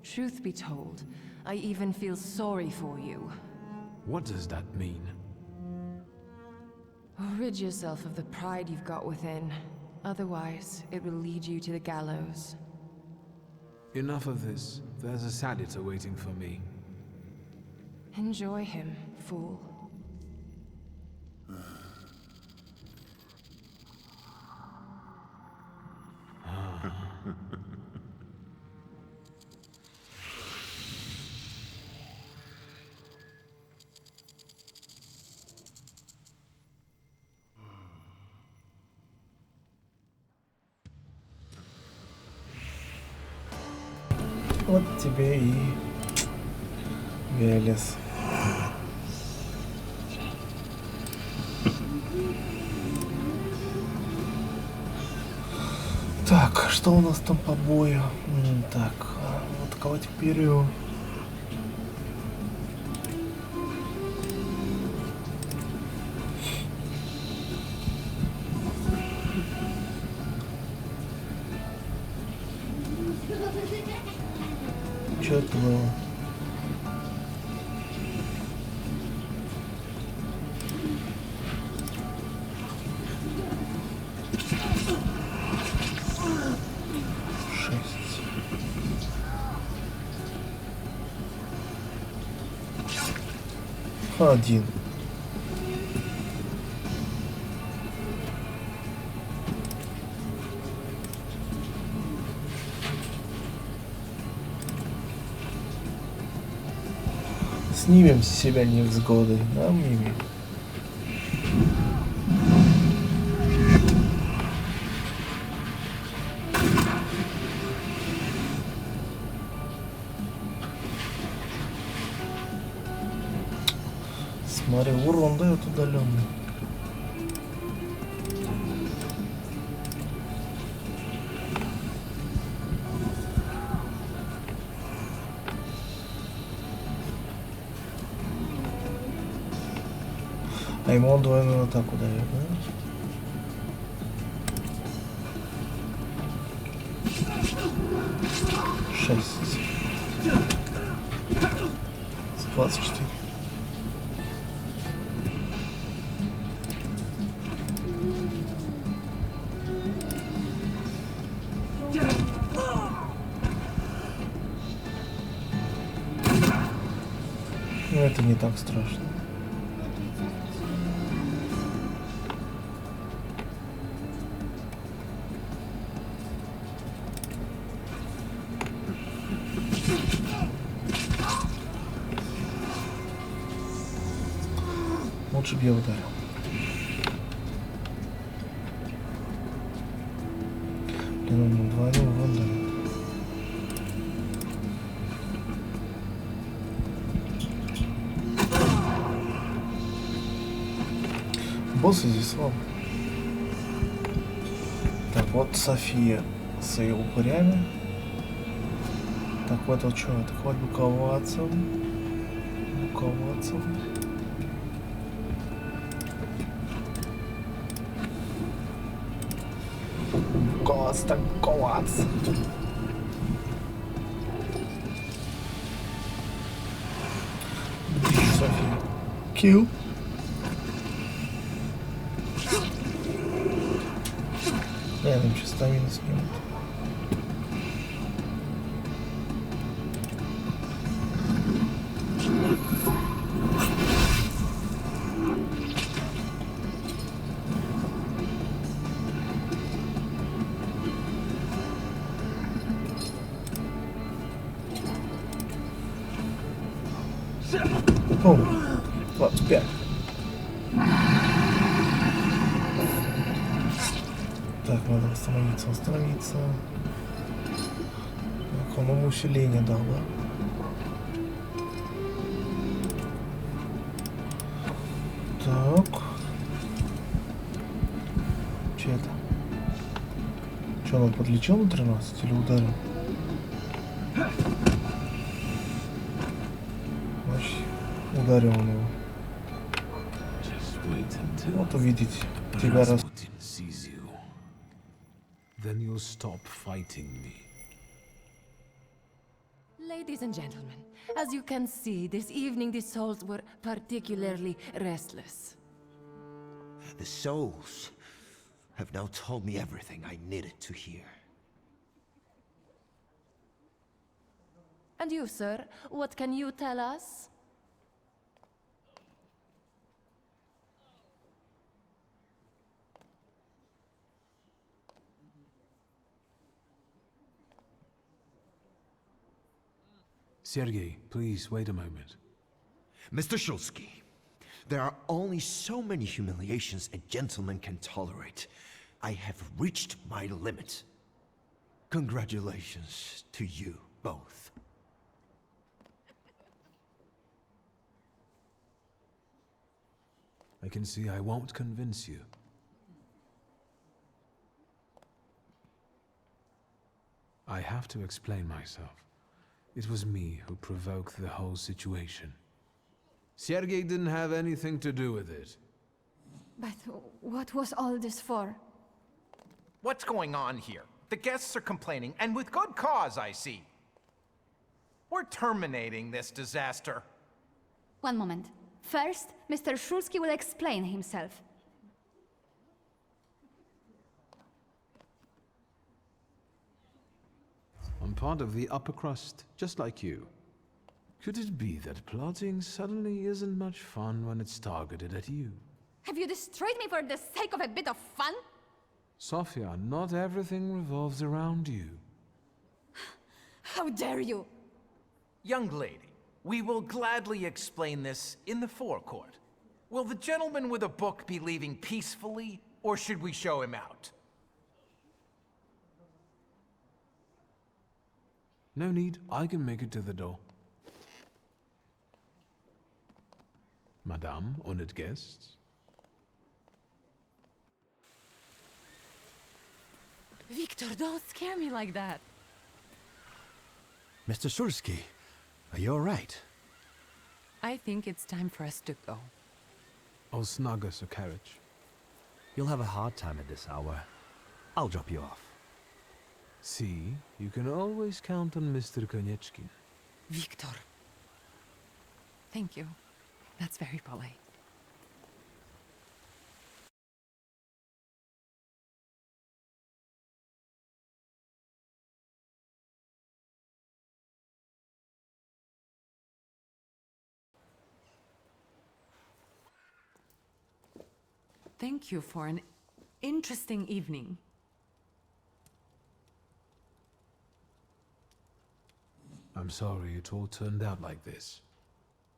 Truth be told, I even feel sorry for you. What does that mean? Rid yourself of the pride you've got within. Otherwise, it will lead you to the gallows. Enough of this. There's a Sadit waiting for me. Enjoy him, fool. Вот тебе и Велес. Так, что у нас там по бою? Так, атаковать империю. Что это было? Один. Снимем с себя невзгоды, да, Мими? Смотри, урон дает удаленный. А ему он двойную атаку дает, да? Шесть. 24. Ну, это не так страшно. Лучше бы я ударил. Блин, он двойной урон дает. Боссы здесь слабы. Так, вот София с ее упырями. Так, вот что, атаковать буковацем. Буковацем. tak kołac. Kill. Nie wiem, czy stamina zginie. O, 25. Так, надо остановиться. Так, он ему усиление дал, да? Так. Че это? Че, он подлечил на 13 или ударил? Значит, ударил он его. Вот увидеть тебя раз. Then you'll stop fighting me. Ladies and gentlemen, as you can see, this evening the souls were particularly restless. The souls have now told me everything I needed to hear. And you, sir, what can you tell us? Sergei, please wait a moment. Mr. Shulsky, there are only so many humiliations a gentleman can tolerate. I have reached my limit. Congratulations to you both. I can see I won't convince you. I have to explain myself. It was me who provoked the whole situation. Sergei didn't have anything to do with it. But what was all this for? What's going on here? The guests are complaining, and with good cause, I see. We're terminating this disaster. One moment. First, Mr. Shulsky will explain himself. I'm part of the upper crust, just like you. Could it be that plotting suddenly isn't much fun when it's targeted at you? Have you destroyed me for the sake of a bit of fun? Sofia, not everything revolves around you. How dare you! Young lady, we will gladly explain this in the forecourt. Will the gentleman with a book be leaving peacefully, or should we show him out? No need, I can make it to the door. Madame, honored guests. Victor, don't scare me like that. Mr. Shulsky, are you all right? I think it's time for us to go. I'll snug us a carriage. You'll have a hard time at this hour. I'll drop you off. See, you can always count on Mr. Konieczkin. Victor. Thank you. That's very polite. Thank you for an interesting evening. I'm sorry it all turned out like this.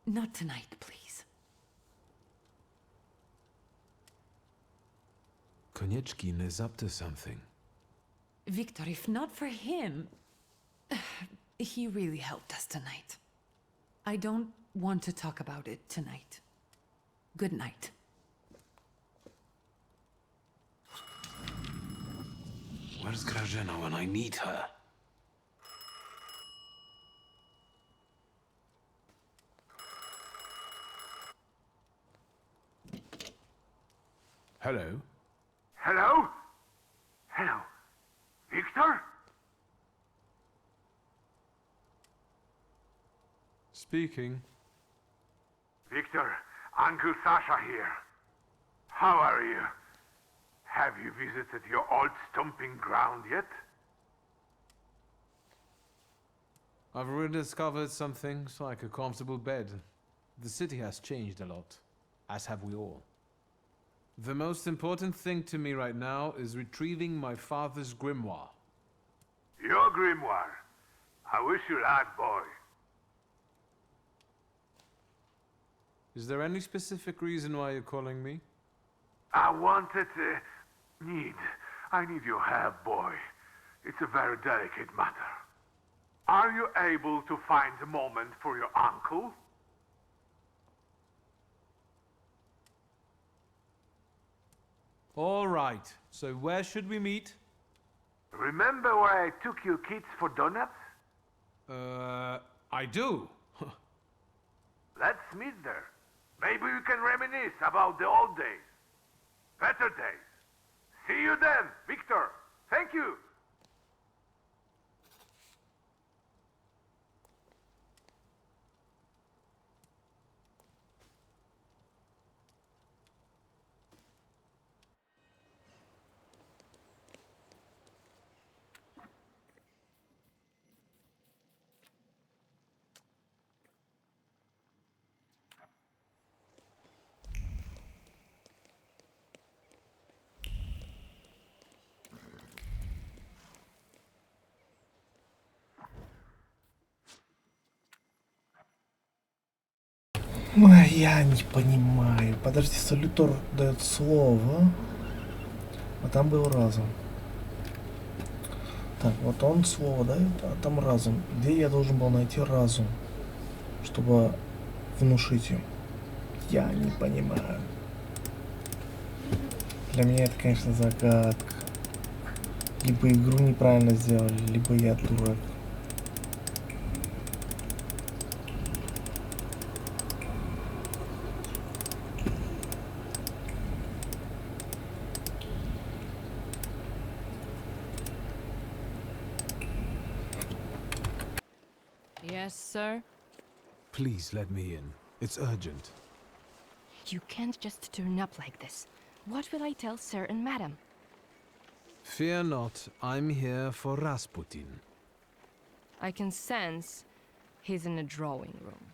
Not tonight, please. Konieczkin is up to something. Victor, if not for him, he really helped us tonight. I don't want to talk about it tonight. Good night. Where's Grażyna when I need her? Hello? Hello? Hello. Speaking. Victor, Uncle Sasha here. How are you? Have you visited your old stomping ground yet? I've rediscovered some things like a comfortable bed. The city has changed a lot, as have we all. The most important thing to me right now is retrieving my father's grimoire. Your grimoire? I wish you luck, boy. Is there any specific reason why you're calling me? I wanted to... I need your help, boy. It's a very delicate matter. Are you able to find a moment for your uncle? All right, so where should we meet? Remember where I took you kids for donuts? I do. Let's meet there. Maybe we can reminisce about the old days. Better days. See you then, Victor. Thank you. Я не понимаю. Подожди, Солитор дает слово. А там был разум. Так, вот он слово дает, а там разум. Где я должен был найти разум, чтобы внушить им? Я не понимаю. Для меня это, конечно, загадка. Либо игру неправильно сделали, либо я дурак. Yes, sir? Please let me in. It's urgent. You can't just turn up like this. What will I tell sir and madam? Fear not, I'm here for Rasputin. I can sense he's in the drawing room.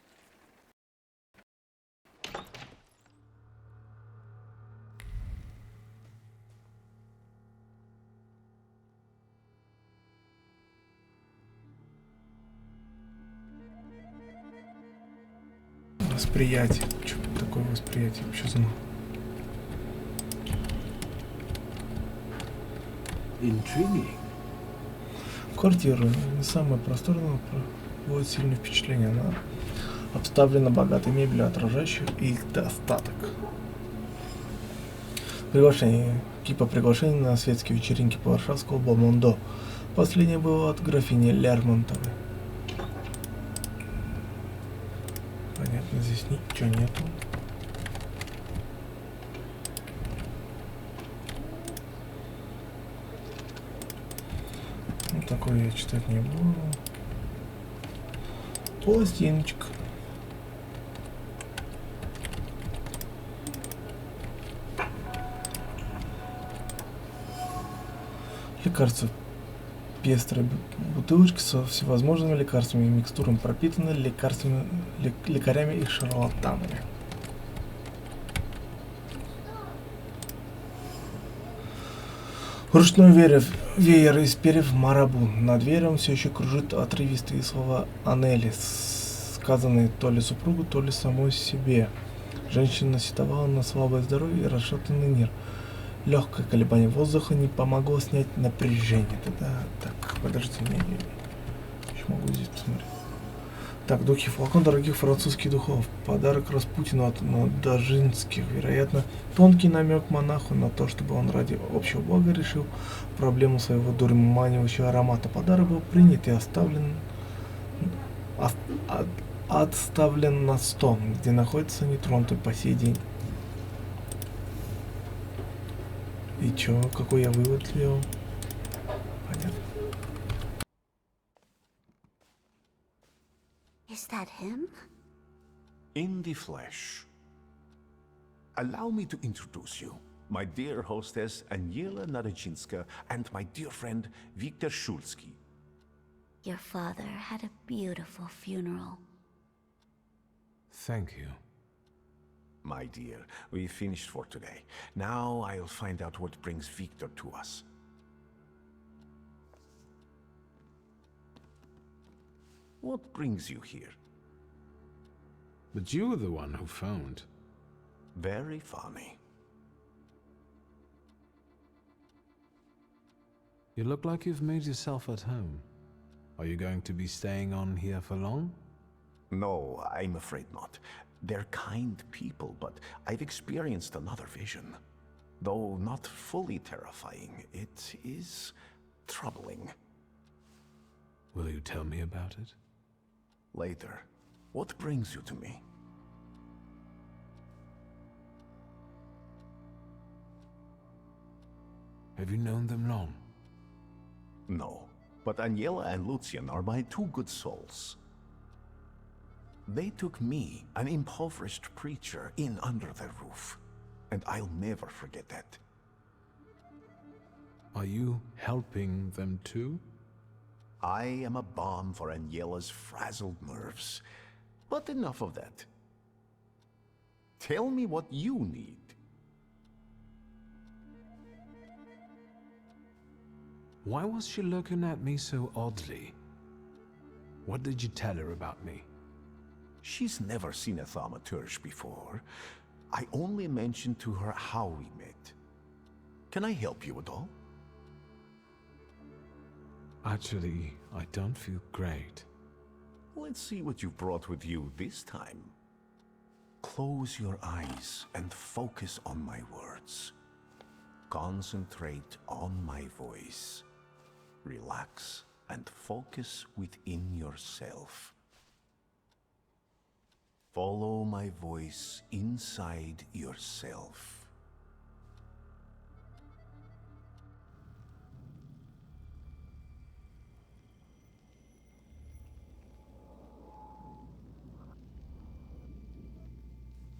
Восприятие. Что такое восприятие? Вообще знаю. Intriguing. Квартира не самая просторная, производит сильное впечатление. Она обставлена богатой мебелью, отражающей их достаток. Приглашение. Кипа приглашений на светские вечеринки по Варшавскому Бомондо. Последнее было от графини Лермонтовой. Понятно, здесь ничего нету. Ну, такое я читать не буду. Пластиночка. Лекарства. Пестрые бутылочки со всевозможными лекарствами и микстурами пропитаны лекарями и шарлатанами. Ручной веер из перьев марабу. Над веером все еще кружит отрывистые слова Анели, сказанные то ли супругу, то ли самой себе. Женщина сетовала на слабое здоровье и расшатанный нерв. Легкое колебание воздуха не помогло снять напряжение. Тогда так, подожди, не еще могу здесь посмотреть. Так, духи, флакон дорогих французских духов. Подарок Распутину от Надажинских. Вероятно, тонкий намек монаху на то, чтобы он ради общего блага решил проблему своего дурманивающего аромата. Подарок был принят и отставлен на стол, где находится нетронутый по сей день. И чё, какой я вывод сделал? Понятно. Is that him? In the flesh. Allow me to introduce you. My dear hostess, Aniela Naradzinska, and my dear friend, Viktor Shulsky. Your father had a beautiful funeral. Thank you. My dear, we finished for today. Now I'll find out what brings Viktor to us. What brings you here? But you were the one who phoned. Very funny. You look like you've made yourself at home. Are you going to be staying on here for long? No, I'm afraid not. They're kind people, but I've experienced another vision. Though not fully terrifying, it is troubling. Will you tell me about it? Later. What brings you to me? Have you known them long? No, but Aniela and Lucian are my two good souls. They took me, an impoverished preacher, in under their roof, and I'll never forget that. Are you helping them too? I am a balm for Aniela's frazzled nerves, but enough of that. Tell me what you need. Why was she looking at me so oddly? What did you tell her about me? She's never seen a Thaumaturge before. I only mentioned to her how we met. Can I help you at all? Actually, I don't feel great. Let's see what you've brought with you this time. Close your eyes and focus on my words. Concentrate on my voice. Relax and focus within yourself. Follow my voice inside yourself.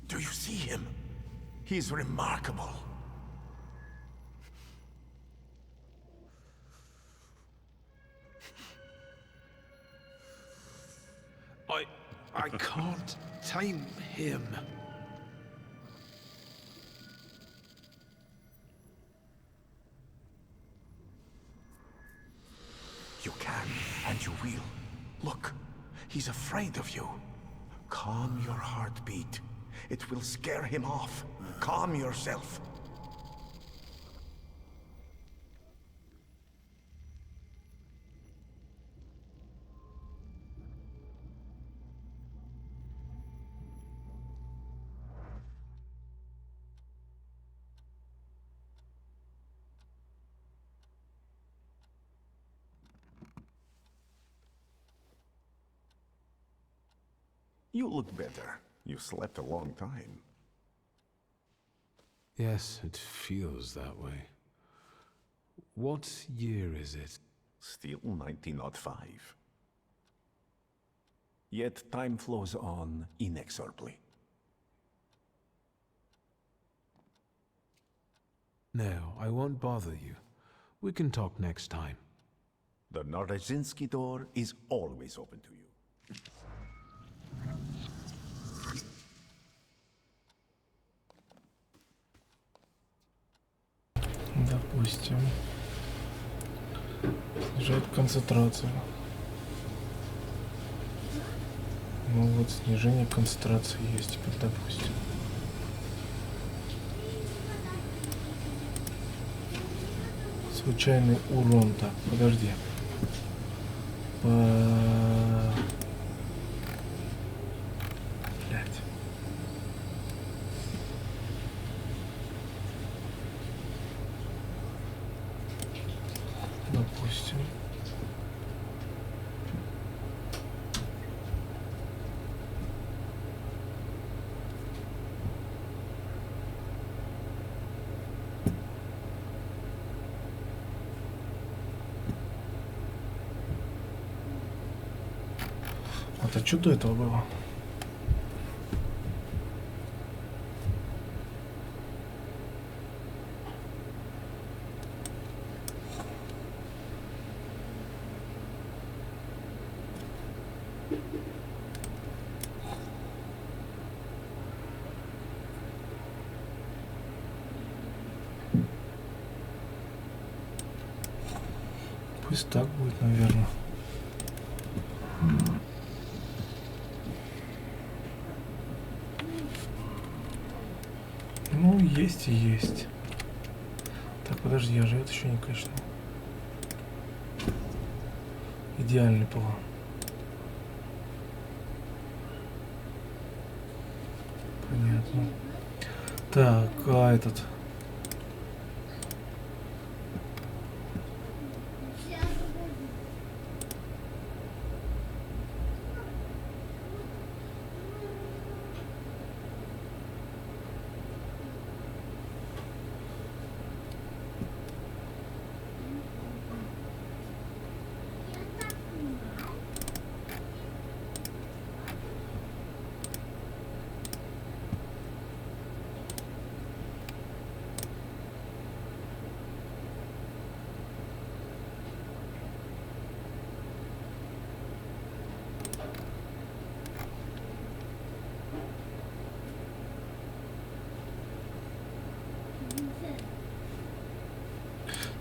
Do you see him? He's remarkable. I can't tame him. You can, and you will. Look, he's afraid of you. Calm your heartbeat. It will scare him off. Calm yourself. You look better. You slept a long time. Yes, it feels that way. What year is it? Still 1905. Yet time flows on inexorably. No, I won't bother you. We can talk next time. The Naradzinski door is always open to you. Допустим. Снижает концентрацию. Ну вот снижение концентрации есть теперь, допустим. Случайный урон. Так, подожди. Блять. Допустим. Это что до этого было? Пусть так будет, наверное. Ну, есть и есть. Так, подожди, я же это еще не качнул. Идеальный план. Понятно. Так, а этот...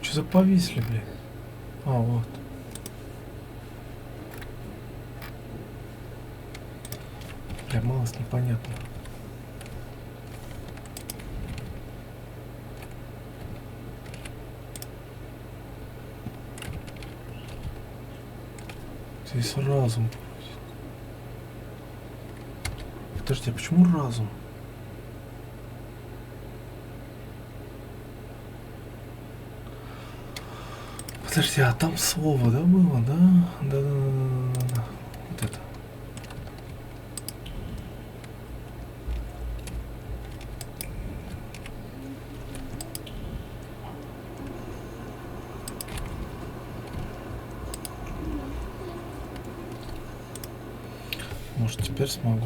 Что за повисли, блин? А, вот. Бля, малость непонятно. Здесь разум. Подожди, а почему разум? Подожди, а там слово, да, было, да? Да. Вот это. Может, теперь смогу.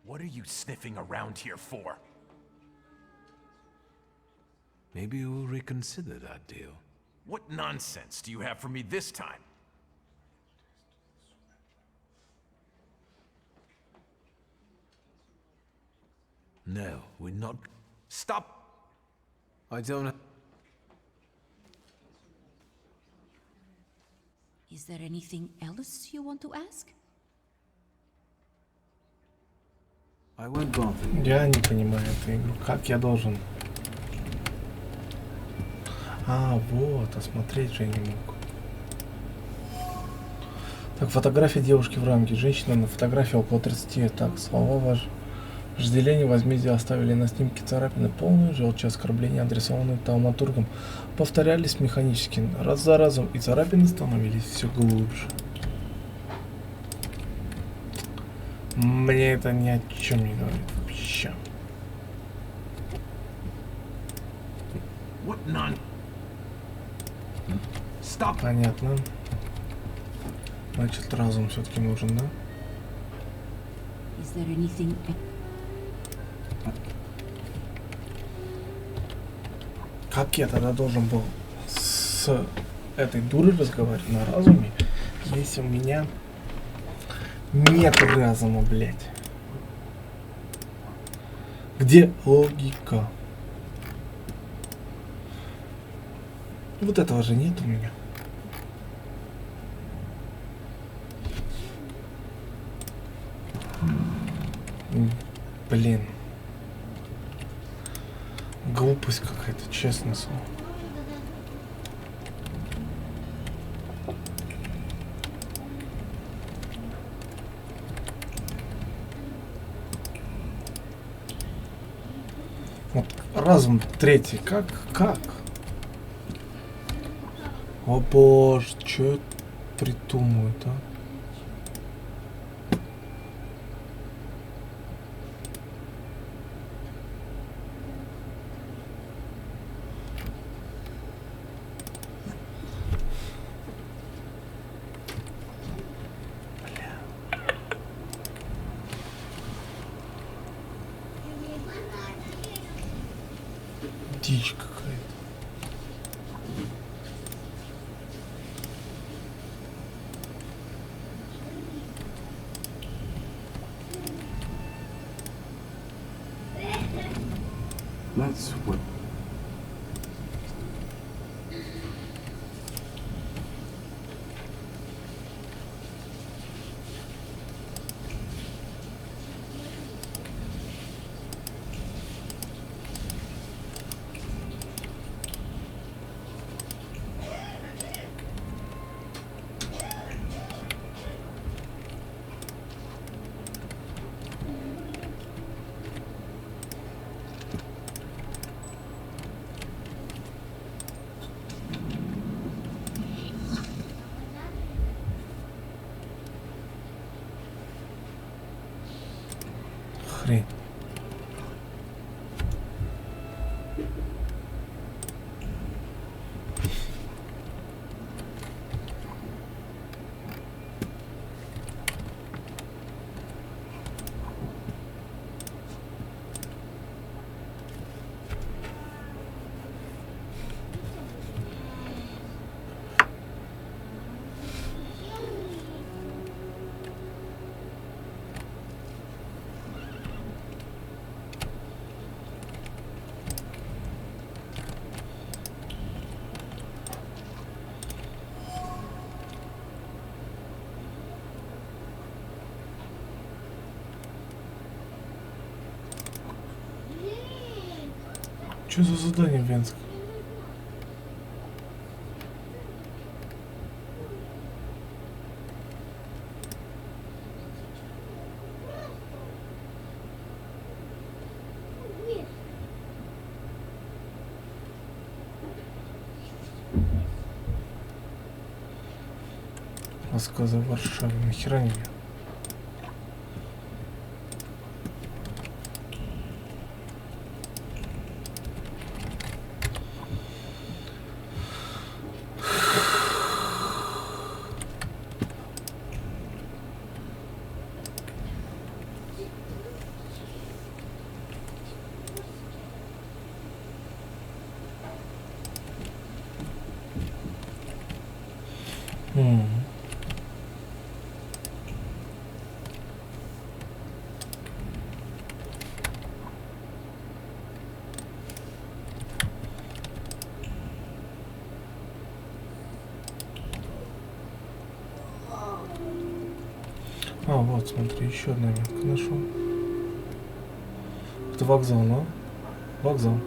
What are you sniffing around here for? Maybe you'll reconsider that deal. What nonsense do you have for me this time? No, we're not. Stop! I don't. Is there anything else you want to ask? I won't bother you. Я не понимаю эту игру. Как я должен? А, вот, осмотреть же я не мог. Так, фотография девушки в рамке. Женщина на фотографии около 30. Так, слова вожделения, возмездие оставили на снимке царапины полную, желчь оскорбления, адресованные Тауматургом, повторялись механически раз за разом, и царапины становились все глубже. Мне это ни о чем не говорит вообще. What non? Stop. Понятно. Значит, разум все-таки нужен, да? Is there anything... Как я тогда должен был с этой дурой разговаривать на разуме, если у меня нет разума, блядь? Где логика? Вот этого же нет у меня. Блин. Глупость какая-то, честное слово. Вот разум третий, как? О боже, что придумывают, а? Дичь какая-то. That's what. Хрень. Что за задание венское? Рассказы о Варшаве. Нахера не? А, вот, смотри, еще одна метка нашел. Это вокзал, да? Вокзал.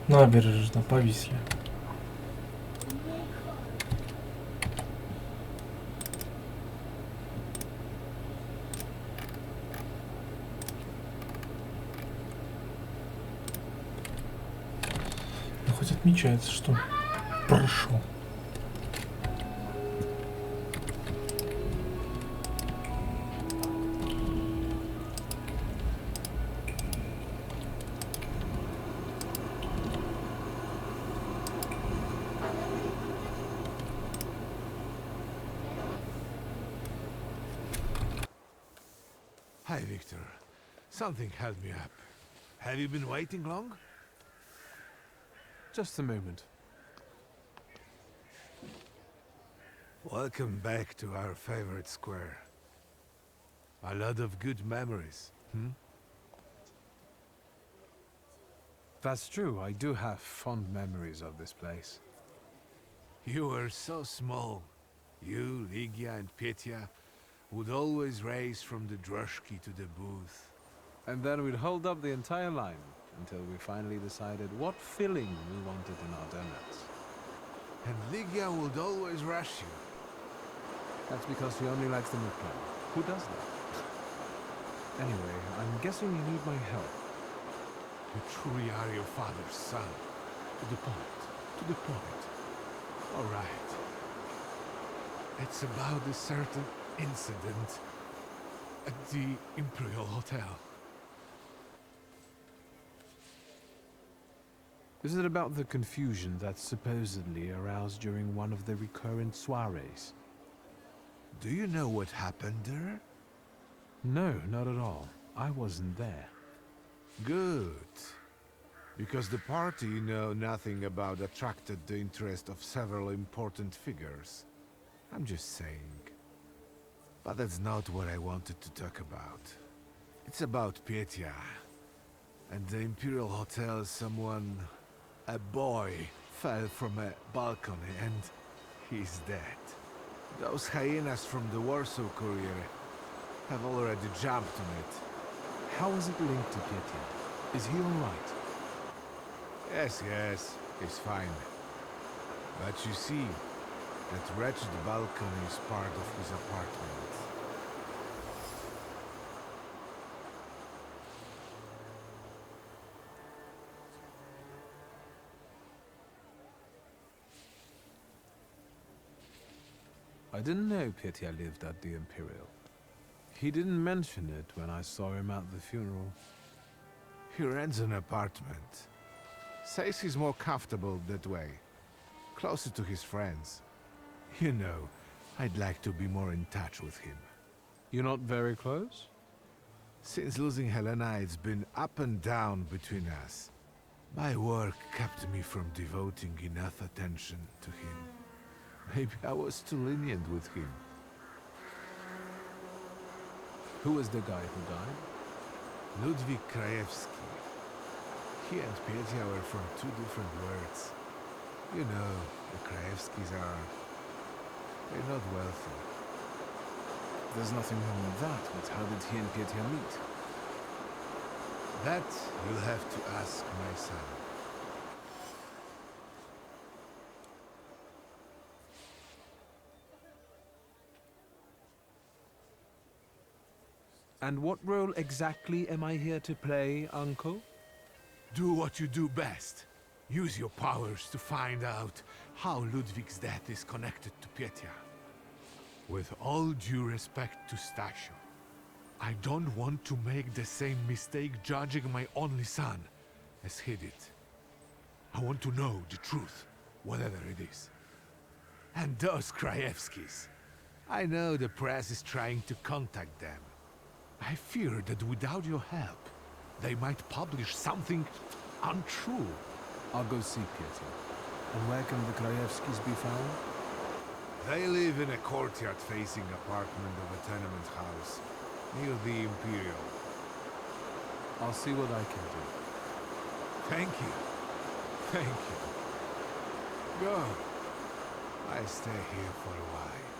Набережно, повисли. Ну, хоть отмечается, что прошел. Hi, Victor. Something held me up. Have you been waiting long? Just a moment. Welcome back to our favorite square. A lot of good memories, hmm? That's true, I do have fond memories of this place. You were so small. You, Ligia, and Petya would always race from the droshky to the booth. And then we'd hold up the entire line until we finally decided what filling we wanted in our donuts. And Ligia would always rush you. That's because she only likes the mid-plan. Who does that? Anyway, I'm guessing you need my help. You truly are your father's son. To the point. To the point. All right. It's about a certain incident at the Imperial Hotel. Is it about the confusion that supposedly aroused during one of the recurrent soirees? Do you know what happened there? No, not at all. I wasn't there. Good. Because the party know nothing about attracted the interest of several important figures. I'm just saying. But that's not what I wanted to talk about. It's about Petya. And the Imperial Hotel, a boy, fell from a balcony and he's dead. Those hyenas from the Warsaw Courier have already jumped on it. How is it linked to Petya? Is he alright? Yes, he's fine. But you see, that wretched balcony is part of his apartment. I didn't know Petya lived at the Imperial. He didn't mention it when I saw him at the funeral. He rents an apartment. Says he's more comfortable that way. Closer to his friends. You know, I'd like to be more in touch with him. You're not very close? Since losing Helena, it's been up and down between us. My work kept me from devoting enough attention to him. Maybe I was too lenient with him. Who was the guy who died? Ludwig Krajewski. He and Petya were from two different worlds. You know, the Krajewskis they're not wealthy. There's nothing wrong with that, but how did he and Petya meet? That you'll have to ask my son. And what role exactly am I here to play, Uncle? Do what you do best. Use your powers to find out how Ludwig's death is connected to Petya. With all due respect to Stasio, I don't want to make the same mistake judging my only son as he did. I want to know the truth, whatever it is. And those Krajewskis. I know the press is trying to contact them. I fear that without your help, they might publish something untrue. I'll go see Petya. And where can the Krajewskis be found? They live in a courtyard-facing apartment of a tenement house, near the Imperial. I'll see what I can do. Thank you. Thank you. Go. I stay here for a while.